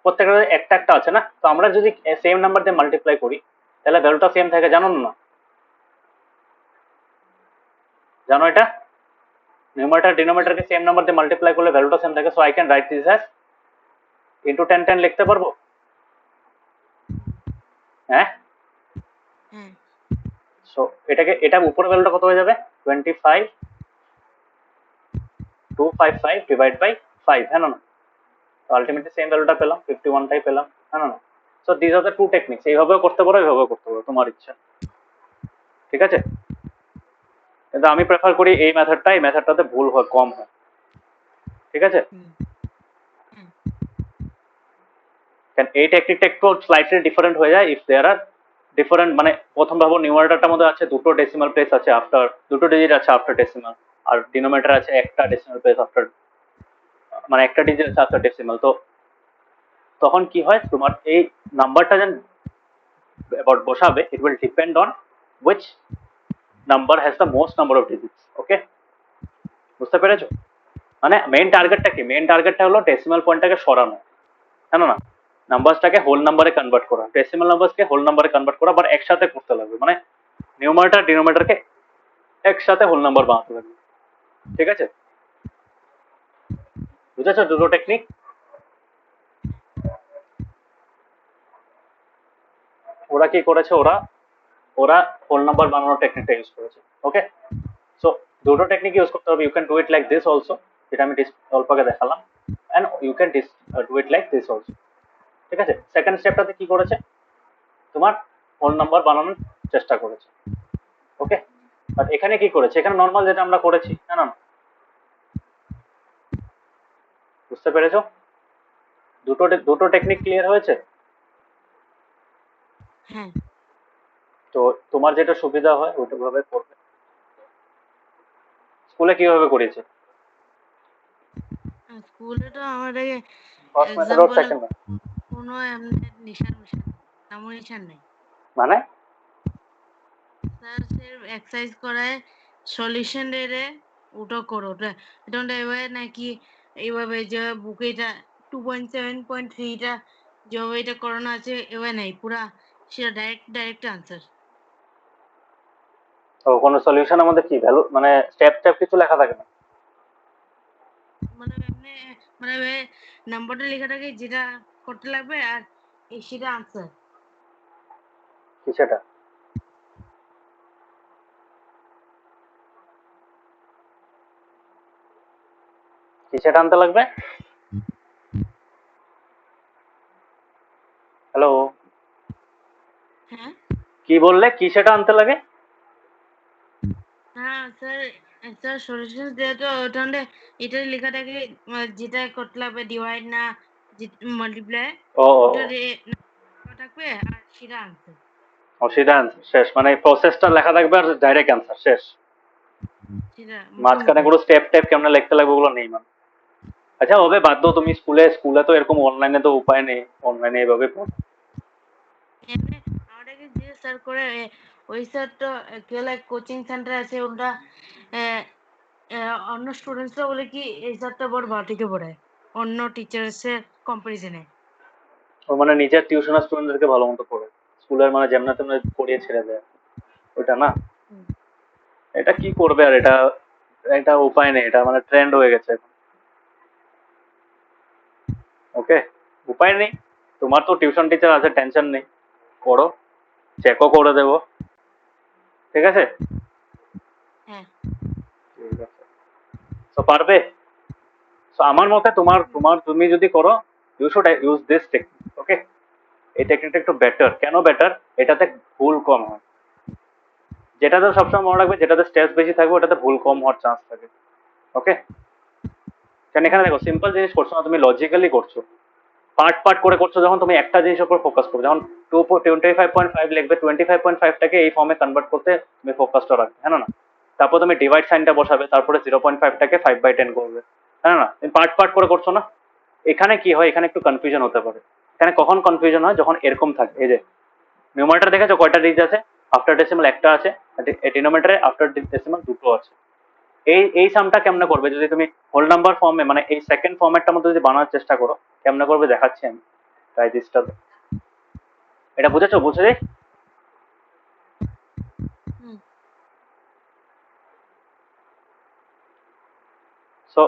প্রত্যেকটা একটা একটা আছে না, তো আমরা যদি সেম নাম্বার দিয়ে মাল্টিপ্লাই করি তাহলে ভ্যালুটা সেম থাকে, জানো না? জানো এটা? নিউমারেটর ডিনোমিনেটরকে সেম নাম্বার দিয়ে মাল্টিপ্লাই করলে ভ্যালুটা সেম থাকে, so I can write this as into 10 10 লিখতে পারবো। হ্যাঁ, হ্যাঁ সো এটা উপরের ভ্যালুটা কত হয়ে যাবে? 25255 ডিভাইড বাই 5, হ্যাঁ না? তো আলটিমেটলি সেম ভ্যালুটা পেলাম, 51টাই পেলাম, হ্যাঁ না? So this are the two techniques, এইভাবেও করতে পারো, এইভাবেও করতে পারো, তোমার ইচ্ছা, ঠিক আছে? কিন্তু আমি প্রেফার করি এই মেথডটা, এই মেথডটাতে ভুল হয় কম হয়, ঠিক আছে? কারণ এই টেকনিকটা একটু স্লাইটলি ডিফারেন্ট হয়ে যায় ইফ দেয়ার আর ডিফারেন্ট, মানে প্রথম ভাবো নিউমারেটরটার মধ্যে আছে দুটো ডেসিমাল প্লেস আছে আফটার, দুটো ডিজিট আছে আফটার ডেসিমাল, আর ডিনোমিনেটর আছে একটা ডেসিমাল প্লেস আফটার, মানে একটা ডিজিট আছে আফটার ডেসিমাল। তো তখন কি হয়, তোমার এই নাম্বারটা যেন বসাবে, it will depend on which number has the most number of digits. Okay, বুঝতে পেরেছো? মানে মেইন টার্গেটটা কি? মেইন টার্গেটটা হলো ডেসিমাল পয়েন্টটাকে সরানো, জানো না? নাম্বারটাকে হোল নাম্বারে কনভার্ট করা, ডেসিমাল নাম্বারকে হোল নাম্বারে কনভার্ট করা, আবার একসাথে করতে লাগবে, মানে নিউমারেটর ডিনোমিনেটরকে একসাথে হোল নাম্বার বানাতে লাগবে, ঠিক আছে? বুঝেছো দুটো টেকনিক? ওরা কি করেছে, ওরা ওরা হোল নাম্বার বানানোর টেকনিকটা ইউজ করেছে। ওকে, সো দুটো টেকনিক ইউজ করতে হবে, you can do it like this also, যেটা আমি অল্প আগে দেখালাম, and you can do it like this also, ঠিক আছে? সেকেন্ড স্টেপটাতে কি করেছে, তোমার হোল নাম্বার বানানোর চেষ্টা করেছে। ওকে, বাট এখানে কি করেছে, এখানে নর্মাল যেটা আমরা করেছি, না না, বুঝতে পেরেছো? দুটো টেকনিক ক্লিয়ার হয়েছে? হ্যাঁ তো তোমার যেটা সুবিধা হয় ওটা ভাবে করবে। স্কুলে কিভাবে করেছে? স্কুলে তো আমাদের ফার্স্ট মেথড এক্সাম আর বলে সেকেন্ড মেথড? কোনো এমনি নিশান মিশান নামো নিশান নেই। মানে স্যার সির্ফ এক্সারসাইজ করায়, সলিউশন রে ওটা করো, ওটা এটা এভাবে নাকি এইভাবে যে বুকে এটা 2.7.3টা যেভাবে এটা করানো আছে এভাবে নাই, পুরা সেটা ডাইরেক্ট আনসার। ও কোনো সলিউশন আমাদের কি ভ্যালু, মানে স্টেপ স্টেপ কিছু লেখা থাকে না? মানে এমনি মানে নাম্বারটা লেখা থাকে যেটা করতে লাগবে, আর এই সেটা আনসার। কি সেটা? কি সেটা আনতে লাগবে? হ্যালো, হ্যাঁ কি বললে, কি সেটা আনতে লাগে? হ্যাঁ স্যার, স্যার সলিউশন দেওয়া তো ওটা এটা লেখা থাকে, যেটা করতে লাগবে ডিভাইড না মাল্টিপ্লাই, ও ও, ওটা থাকবে আর সেটা আনসার। ও সেটা answer শেষ, মানে প্রসেসটা লেখা থাকবে আর ডাইরেক্ট অ্যান্সার শেষ, সেটা মাঝখানে মুখে কোনো স্টেপ টেপ কেমনে লিখতে লাগবে ওগুলো নেই মানে। আচ্ছা হবে, বাদ দাও, তুমি স্কুলে স্কুলে তো এরকম অনলাইনে তো উপায় নেই, অনলাইনে এইভাবে পড়ো। এমনি আমাদেরকে যে স্যার করে, ওই স্যার তো কেউ কোচিং সেন্টার আছে ওটা, অন্য স্টুডেন্টসরা বলে কি এই স্যারটা বড় ভালো থেকে পড়ায় অন্য টিচার্সের কম্পারিজনে। ও মানে নিজের টিউশন স্টুডেন্টদেরকে ভালো মতো পড়ে, স্কুলের মানে যেমন তেমন পড়িয়ে ছেড়ে দেয়, ওইটা না? এটা কি করবে আর, এটা এটা উপায় নেই, এটা মানে ট্রেন্ড হয়ে গেছে এখন। ওকে, উপায় নেই, তোমার তো টিউশন টিচার আছে, টেনশন নেই, করো, চেকও করে দেবো, ঠিক আছে? হ্যাঁ ঠিক আছে, তো পারবে। তো আমার মতে তোমার তোমার তুমি যদি করো, you should use this technique. Okay, এই টেকনিকটা একটু বেটার, কেন বেটার? এটাতে ভুল কম হয়, যেটাতে সবসময় মনে রাখবে, যেটাতে স্ট্রেস বেশি থাকবে ওটাতে ভুল কম হওয়ার চান্স থাকে। ওকে, কারণ এখানে দেখো সিম্পল জিনিস করছো না, তুমি লজিক্যালি করছো, পার্ট পার্ট করে করছো, যখন তুমি একটা জিনিসের উপর ফোকাস করবে, যখন 25.5 লিখবে, 25.5টাকে এই ফর্মে কনভার্ট করতে তুমি ফোকাসটা রাখবে, হ্যাঁ না? তারপর তুমি ডিভাইড সাইনটা বসাবে, তারপরে 0.5টাকে 5/10 করবে, হ্যাঁ না? তুমি পার্ট পার্ট করে করছো না। এখানে কি হয়, এখানে একটু কনফিউশন হতে পারে। এখানে কখন কনফিউশন হয়, যখন এরকম থাকে, এই যে নিউমারেটর দেখেছো কয়টা ডিজিট আছে, আফটার ডেসিমাল একটা আছে, ডিনোমিনেটরে আফটার ডেসিমাল দুটো আছে। এই সামটা কেমনে করবে, যদি তুমি হোল নাম্বার ফর্মে, মানে এই সেকেন্ড ফর্ম্যাটটার মধ্যে যদি বানানোর চেষ্টা করো, কেমনে করবে দেখাচ্ছি আমি। ট্রাই দিসটা এটা বুঝেছো? বুঝে হুম সো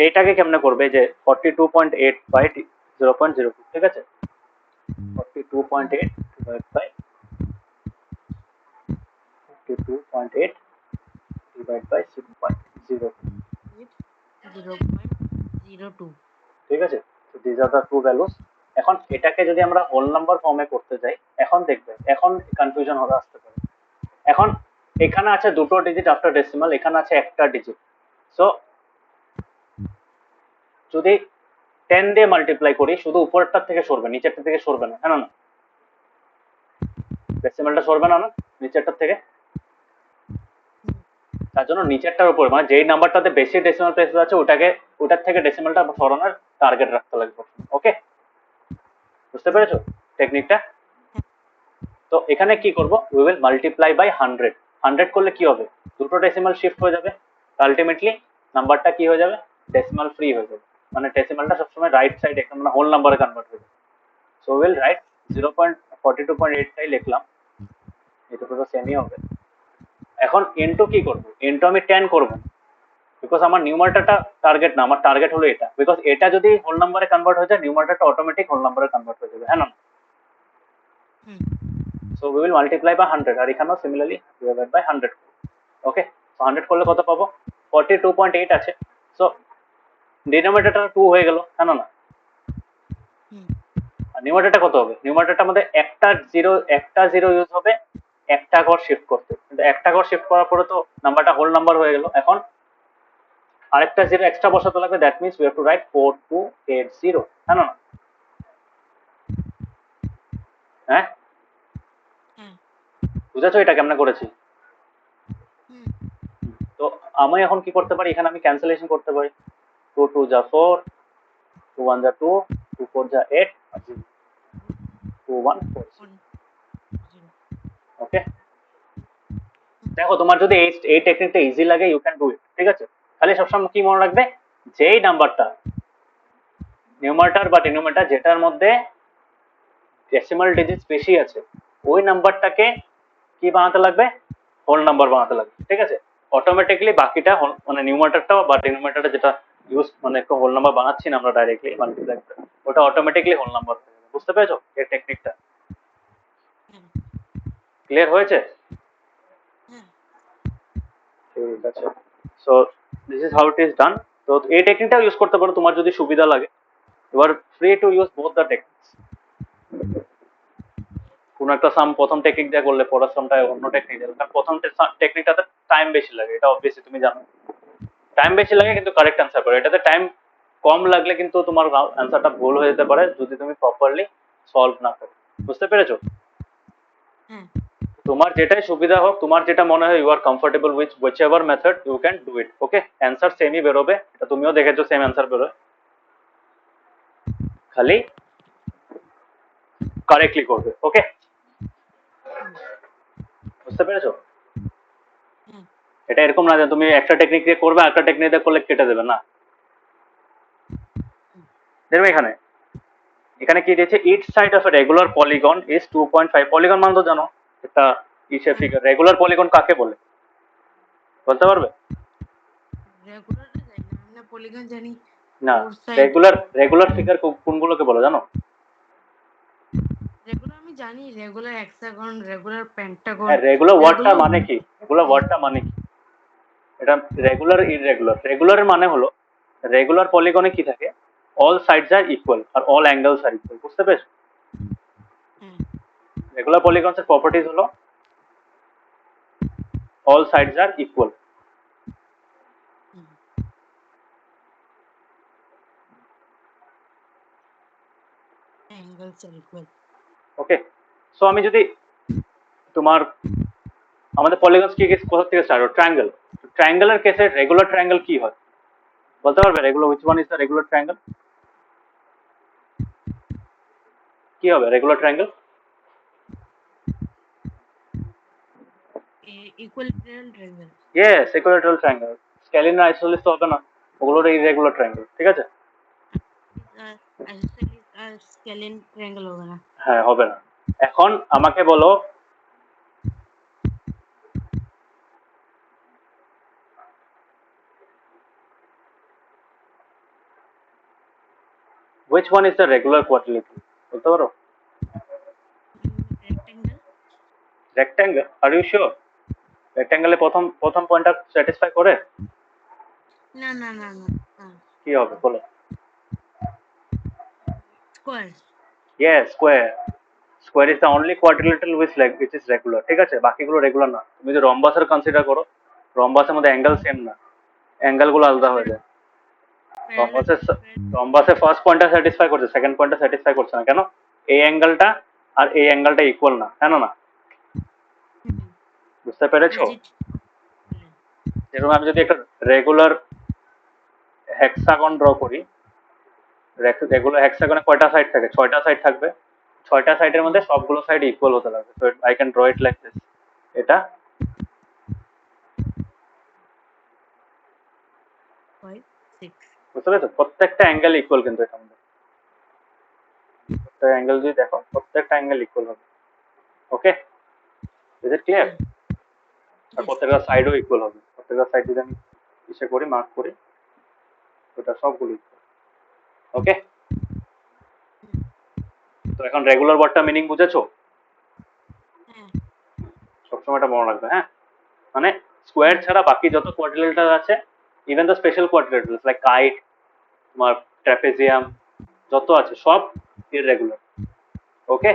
এইটাকে কেমনে করবে যে 42.8 বাই 0.02, ঠিক আছে? 42.8 divided by 42.8 divided by 6.02, 0.02 ঠিক আছে? তো this are the two values. এখন এটাকে যদি আমরা হোল নাম্বার ফর্মে করতে যাই, এখন দেখবে এখন কনফিউশন হবে আসতে পারে। এখন এখানে আছে দুটো ডিজিট আফটার ডেসিমাল, এখানে আছে একটা ডিজিট। সো যদি 10 দিয়ে মাল্টিপ্লাই করি, শুধু উপরেরটার থেকে সরবে, নিচেরটা থেকে সরবে না, হ্যাঁ না? ডেসিমালটা সরবে না, না নিচেরটার থেকে। তার জন্য নিচেরটার উপর মানে যেই নাম্বারটাতে বেশি ডেসিমাল প্লেস আছে ওটার থেকে ডেসিমালটা সরানোর টার্গেট রাখতে লাগবে। ওকে, বুঝতে পেরেছো টেকনিকটা? তো এখানে কি করব, উই উইল মাল্টিপ্লাই বাই 100। 100 করলে কি হবে, দুটো ডেসিমাল শিফট হয়ে যাবে, আলটিমেটলি নাম্বারটা কি হয়ে যাবে, ডেসিমাল ফ্রি হয়ে যাবে। মানে ডেসিমালটা সবসময় রাইট সাইড একটা মানে হোল নাম্বারে কনভার্ট হয়ে যাবে। সো উইল রাইট 0.42.8 টাই লিখলাম, এটা তো সেমই হবে। এখন ইনটু কি করব, ইনটু আমি 10 করব বিকজ আমার নিউমারেটরটা টার্গেট না, আমার টার্গেট হলো এটা, বিকজ এটা যদি হোল নাম্বারে কনভার্ট হয়ে যায় নিউমারেটরটা অটোমেটিক হোল নাম্বারে কনভার্ট হয়ে যাবে, হ্যাঁ না? So we will multiply by 100 আর এখানেও similarly divide by 100। Okay, so 100 করলে কত পাবো, 42.8 আছে। সো ডিনোমিনেটরটা 2 হয়ে গেল, হ্যাঁ না? আর নিউমারেটরটা কত হবে, নিউমারেটরটা আমাদের একটা জিরো ইউজ হবে একটা ঘর শিফট করতে, কিন্তু একটা ঘর শিফট করার পরে তো নাম্বারটা হোল নাম্বার হয়ে গেল। এখন আরেকটা জিরো এক্সট্রা বসাতে লাগবে, that means we have two right 4280, হ্যাঁ না? হ্যাঁ, বুঝেছো এটা কেমনে করেছি? তো আমি এখন কি করতে পারি, এখানে আমি ক্যান্সেলেশন করতে পারি, 2 2 যা 4, 2 1 যা 2, 2 4 যা 8, 2 1 4। ওকে, দেখো তোমার যদি এই টেকনিকটা ইজি লাগে ইউ ক্যান ডু ইট, ঠিক আছে? খালি সবসময় কি মনে রাখবে, যেই নাম্বারটা নিউমারেটর বা ডিনোমিনেটর যেটার মধ্যে ডেসিমাল ডিজিট বেশি আছে ওই নাম্বারটাকে কি বানাতে লাগবে, হোল নাম্বার বানাতে লাগবে, ঠিক আছে? অটোমেটিকলি বাকিটা মানে নিউমারেটরটা বা ডিনোমিনেটরটা যেটা ইউজ মানে একটু হোল নাম্বার বানাচ্ছি না আমরা ডাইরেক্টলি মাল্টিপ্লাই, ওটা অটোমেটিকলি হোল নাম্বার হয়ে যাবে। বুঝতে পেরেছো এই টেকনিকটা? ক্লিয়ার হয়েছে? ঠিক আছে, so this is how it is done. তো এই টেকনিকটা ইউজ করতে পারো তোমার যদি সুবিধা লাগে। You are free to use both the techniques. কোন একটা সাম প্রথম টেকনিক দিয়ে করলে পরের সামটা অন্য টেকনিক দিয়ে, কারণ প্রথম টেকনিকটাতে টাইম বেশি লাগে, এটা অবভিয়াসলি তুমি জানো। টাইম বেশি লাগে কিন্তু কারেক্ট অ্যান্সার করে, এটাতে টাইম কম লাগলে কিন্তু তোমার অ্যান্সারটা ভুল হয়ে যেতে পারে যদি তুমি প্রপারলি সলভ না করো। বুঝতে পেরেছো? তোমার যেটাই সুবিধা হোক, তোমার যেটা মনে হয় you are comfortable with whichever method you can do it. Okay, answer সেমই বেরোবে, এটা তুমিও দেখেছো সেম অ্যান্সার বেরোয়, খালি কারেক্টলি করবে। ওকে, বুঝতে পেরেছো? এটা এরকম না যে তুমি একটা টেকনিক দিয়ে করবে একটা টেকনিক দিয়ে করলে কেটে দেবে না। দেখবে এখানে এখানে কি দিয়েছে, each side of a regular polygon is 2.5। Polygon মানে তো জানো একটা ইসে ফিগার, রেগুলার পলিগন কাকে বলে বলতে পারবে? পলিগন জানি না, রেগুলার ফিগার কোনগুলোকে বলে জানো? রেগুলার আমি জানি, regular hexagon, regular Pentagon. Regular ওয়ার্ডটা মানে কি, রেগুলার ওয়ার্ডটা মানে কি, এটা রেগুলার ইররেগুলার। রেগুলারের মানে হলো রেগুলার পলিগনে কি থাকে, all sides are equal R all angles R equal. বুঝতে পেরেছো? রেগুলার পলিগনস এর প্রপার্টিজ হলো all sides are equal. Okay, so আমি যদি তোমার আমাদের পলিগনস কি কোথা থেকে স্টার্ট হয়, ট্রায়াঙ্গেল। ট্রায়াঙ্গেলের কেসে রেগুলার ট্রায়াঙ্গেল কি হয় বলতে পারবে? Regular which one is the regular triangle? কি হবে regular triangle? Equilateral triangle. Yes, equilateral triangle. Scalene isosceles তো হবে না, ওগুলোর ইররেগুলার ট্রায়াঙ্গেল, ঠিক আছে? আর স্কেলিন ট্রায়াঙ্গেল হবে না। হ্যাঁ, হবে না। এখন আমাকে বলো which one is the regular quadrilateral? বলতে পারো? Rectangle. rectangle, are you sure? rectangle এ প্রথম পয়েন্টটা স্যাটিসফাই করে? না না না না না, কি হবে বলো? Square. yes, square. square is the only quadrilateral which is regular. ঠিক আছে, বাকিগুলো রেগুলার না। তুমি যদি রম্বাসের কনসিডার করো, রম্বাসের মধ্যে অ্যাঙ্গেল সেম না, অ্যাঙ্গেল গুলো আলাদা হয়ে যায়। রম্বাসের ফার্স্ট পয়েন্টটা স্যাটিসফাই করছে, সেকেন্ড পয়েন্টটা স্যাটিসফাই করছে না। কেন? এই অ্যাঙ্গেলটা আর এই অ্যাঙ্গেলটা ইকুয়াল না, কেন না? বুঝতে পেরেছো? যেরকম আমি যদি একটা রেগুলার হেক্সাগন ড্র করি, রেগুলার হেক্সাগনে কয়টা সাইড থাকে? 6টা সাইড থাকবে। 6টা সাইডের মধ্যে সবগুলো সাইড ইকুয়াল হতে লাগবে। So I can draw it like this. এটা 5 6 বুঝতে পেরেছো? প্রত্যেকটা অ্যাঙ্গেল ইকুয়াল, কিন্তু এটার মধ্যে প্রত্যেকটা অ্যাঙ্গেল যদি দেখো, প্রত্যেকটা অ্যাঙ্গেল ইকুয়াল হবে। ওকে, ইজ ইট ক্লিয়ার? আর প্রত্যেকটা সাইডও ইকুয়াল হবে। প্রত্যেকটা সাইড যদি আমি ইসে করি, মার্ক করি, ওটা সবগুলো ইকুয়াল। ওকে, তো এখন রেগুলার ওয়ার্ডটা মিনিং বুঝেছো? সবসময় এটা মনে রাখবে, হ্যাঁ? মানে স্কোয়ার ছাড়া বাকি যত কোয়াড্রিলেটার আছে, even the special quadrilaterals like kite, তোমার ট্রাপেজিয়াম, যত আছে সব ইররেগুলার। ওকে,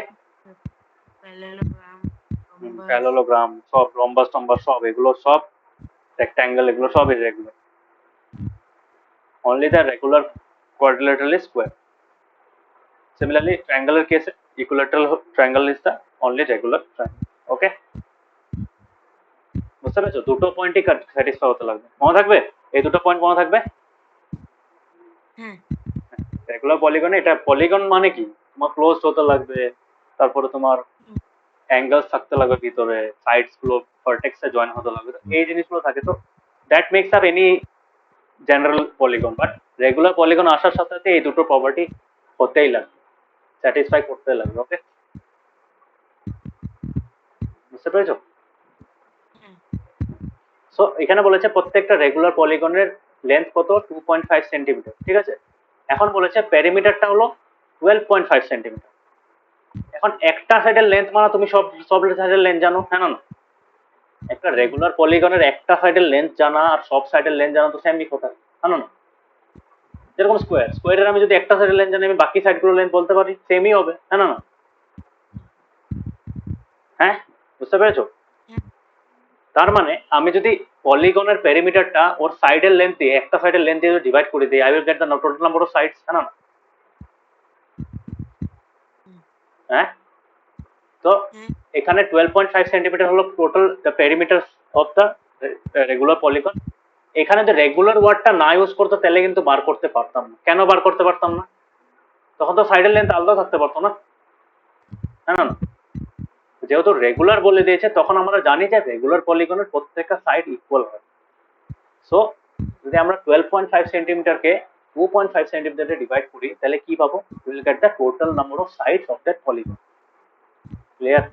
প্যারালোগ্রাম সব, রম্বাস টম্বাস সব, এগুলো সব রেক্ট্যাঙ্গেল, এগুলো সব irregular. only the regular quadrilateral is square. Similarly, triangular case, equilateral triangle is the only regular triangle. Okay, বুঝতে পেরেছো? দুটো পয়েন্টই স্যাটিসফাই হতে লাগবে, মনে থাকবে? এই দুটো পয়েন্ট মনে থাকবে। রেগুলার পলিগনে, এটা পলিগন মানে কি, তোমার ক্লোজ হতে লাগবে, তারপরে তোমার অ্যাঙ্গেলস থাকতে লাগবে ভিতরে, সাইডস গুলো ভার্টেক্সে জয়েন হতে লাগবে, এই জিনিসগুলো থাকে। তো that makes up any general polygon. But regular polygon আসার সাথে সাথে এই দুটো প্রপার্টি হতেই লাগবে, স্যাটিসফাই করতে লাগবে। ওকে, বুঝতে পেরেছো? সো এখানে বলেছে প্রত্যেকটা রেগুলার পলিগনের লেন্থ কত? 2.5 সেন্টিমিটার। ঠিক আছে, এখন বলেছে পেরিমিটারটা হলো 12.5 সেন্টিমিটার। এখন একটা সাইডের লেন্থ মানে তুমি সব সাইডের লেন্থ জানো, হ্যাঁ না? একটা রেগুলার পলিগনের একটা সাইডের লেন্থ জানা আর সব সাইডের লেন্থ জানা তো সেমই কথা, হ্যাঁ না? যেরকম স্কোয়ারের আমি যদি একটা সাইডের লেন্থ জানি, আমি বাকি সাইডগুলোর লেন্থ বলতে পারি, সেমই হবে, হ্যাঁ না? হ্যাঁ, বুঝতে পেরেছো? তার মানে আমি যদি পলিগনের পেরিমিটারটা ওর সাইডের লেন্থ দিয়ে, একটা সাইডের লেন্থ দিয়ে ডিভাইড করে দিই, I will get the total number of sides, হ্যাঁ না? হ্যাঁ, তো এখানে 12.5 সেন্টিমিটার হলো total the perimeter of the regular polygon. এখানে যে রেগুলার ওয়ার্ডটা না ইউজ করতো তাহলে কিন্তু বার করতে পারতাম না। কেন বার করতে পারতাম না? তখন তো সাইডের লেন্থ আলাদা থাকতে পারতো না, হ্যাঁ না? যেহেতু রেগুলার বলে দিয়েছে, তখন আমরা জানি যে রেগুলার পলিগনের প্রত্যেকটা সাইড ইকুয়াল হয়। সো যদি আমরা 12.5 সেন্টিমিটারকে 2.5 সেন্টিমিটারে ডিভাইড করি, তাহলে কি পাবো? We will get the total number of sides of that polygon. Clear?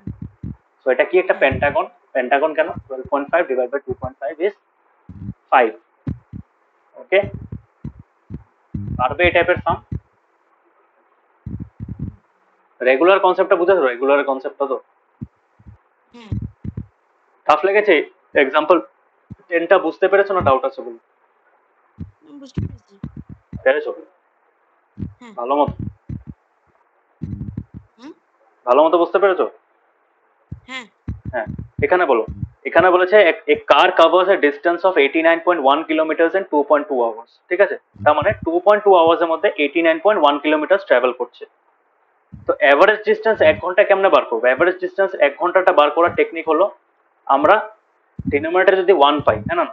So এটা কি একটা পেন্টাগন। পেন্টাগন কেন? 12.5 ডিভাইড বাই 2.5 ইজ 5। ওকে, পারবে এই টাইপের সাম? রেগুলার কনসেপ্টটা বুঝেছো? রেগুলার কনসেপ্টটা তো টাফ লেগেছে? এক্সাম্পল 10টা বুঝতে পেরেছো না ডাউট আছে বলো? বুঝতে পেরেছি। পেরেছো ভালো মতো? ভালো মতো বুঝতে পেরেছো? হ্যাঁ হ্যাঁ, এখানে বলো, এখানে বলেছে a car covers a distance of 89.1 kilometre in 2.2 hours. ঠিক আছে, তার মানে 2.2 আওয়ার্স এর মধ্যে 89.1 কিলোমিটার ট্রাভেল করছে। তো এভারেজ ডিসটেন্স 1 ঘন্টা কেমনে বার করবো? এভারেজ ডিসটেন্স 1 ঘন্টাটা বার করার টেকনিক হলো, আমরা ডিনোমিনেটরে যদি 1 পাই, হ্যাঁ না?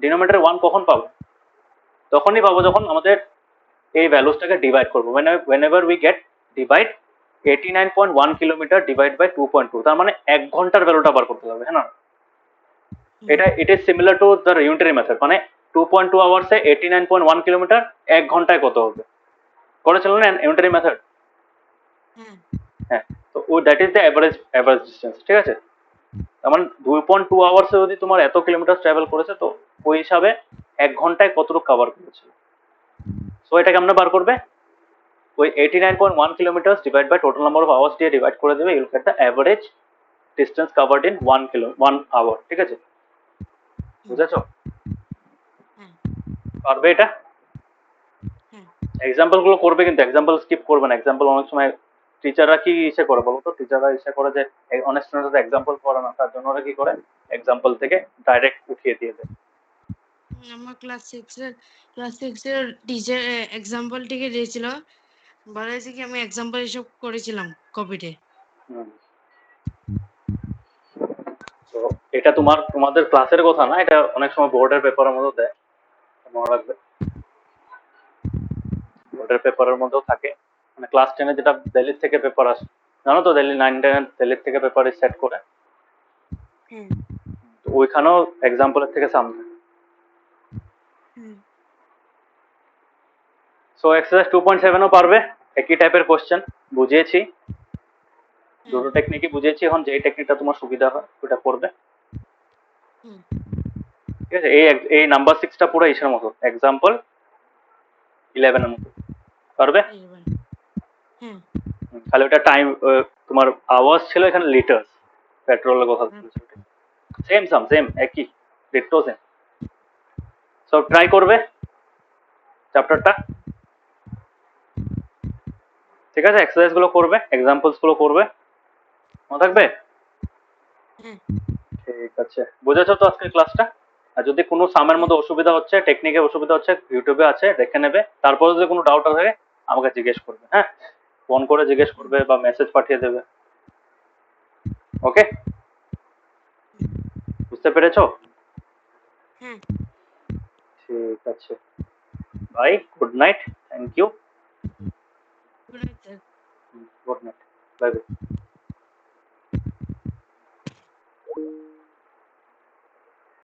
ডিনোমিনেটরে 1 কখন পাবো? তখনই পাবো যখন আমাদের এই ভ্যালুসটাকে ডিভাইড করবো। whenever we get divide 89.1 kilometre divide by 2.2, তার মানে 1 ঘন্টার ভ্যালুটা বার করতে হবে, হ্যাঁ না? এটা it is similar to the unitary method. মানে 2.2 আওয়ার্সে 89.1 কিলোমিটার 1 ঘন্টায় কত হবে? করেছিল না ইউনিটারি মেথড? হ্যাঁ হ্যাঁ, তো ও that is the average distance, ঠিক আছে? তার মানে 2.2 আওয়ার্সে যদি তোমার এত কিলোমিটার ট্রাভেল করেছে, তো ওই হিসাবে 1 ঘন্টায় কতটুকু কভার করেছে। সো এটা কেমনে বার করবে? ওই 89.1 kilometre divide by total number of hours দিয়ে ডিভাইড করে দেবে, you'll get the average distance covered in 1 hour, ঠিক আছে? বুঝেছো? হ্যাঁ পারবে এটা? হ্যাঁ এক্সাম্পল গুলো করবে, কিন্তু এক্সাম্পল স্কিপ করবে না। এক্সাম্পল অনেক সময় টিচাররা কি ইসে করে বলো তো, টিচাররা ইসে করে যে অনেক স্টুডেন্টরা এক্সাম্পল করে না, তার জন্য ওরা কি করে, এক্সাম্পল থেকে ডাইরেক্ট উঠিয়ে দিয়ে দেয়। আমার ক্লাস সিক্সের টিচার এক্সাম্পল থেকে দিয়েছিল, বলা হয়েছে কি আমি এক্সাম্পল এসব করেছিলাম কপিতে। হুম। তো এটা তোমাদের ক্লাসের কথা না, এটা অনেক সময় বোর্ডের পেপারের মধ্যে দেয়, মনে রাখবে। বোর্ডের পেপারের মধ্যেও থাকে, মানে ক্লাস 10-এ যেটা দিল্লি থেকে পেপার আসে, জানো তো, দিল্লি 9-10 দিল্লি থেকে পেপার সেট করে, হ্যাঁ তো ওইখানেও এক্সাম্পলের থেকে সামনে। হ্যাঁ সো এক্সারসাইজ 2.7ও পারবে, একই টাইপের কোশ্চেন বুঝিয়েছি, দুটো টেকনিকই বুঝিয়েছি। এখন যেই টেকনিকটা তোমার সুবিধা হয় ওটা করবে, হুম ঠিক আছে? এই নাম্বার 6টা পুরো ইসের মতো, এক্সাম্পল 11-এর মতো, পারবে? এবার হ্যাঁ খালি ওটা টাইম, তোমার আওয়ার্স ছিল, এখানে লিটার, পেট্রোলের কথা বলছি। সেম একই, ডিট্টো সেম। সব ট্রাই করবে চ্যাপ্টারটা, ঠিক আছে? এক্সারসাইজ গুলো করবে, এক্সাম্পলস গুলো করবে, মনে থাকবে? হ্যাঁ ঠিক আছে, বুঝেছো তো আজকের ক্লাসটা? আর যদি কোনো সামের মধ্যে অসুবিধা হচ্ছে, টেকনিকে অসুবিধা হচ্ছে, ইউটিউবে আছে, দেখে নেবে। তারপরে যদি কোনো ডাউট থাকে আমাকে জিজ্ঞেস করবে, হ্যাঁ? ফোন করে জিজ্ঞেস করবে বা মেসেজ পাঠিয়ে দেবে। ওকে, বুঝতে পেরেছো? হ্যাঁ ঠিক আছে, bye, good night, thank you, good night sir. Good night, bye by.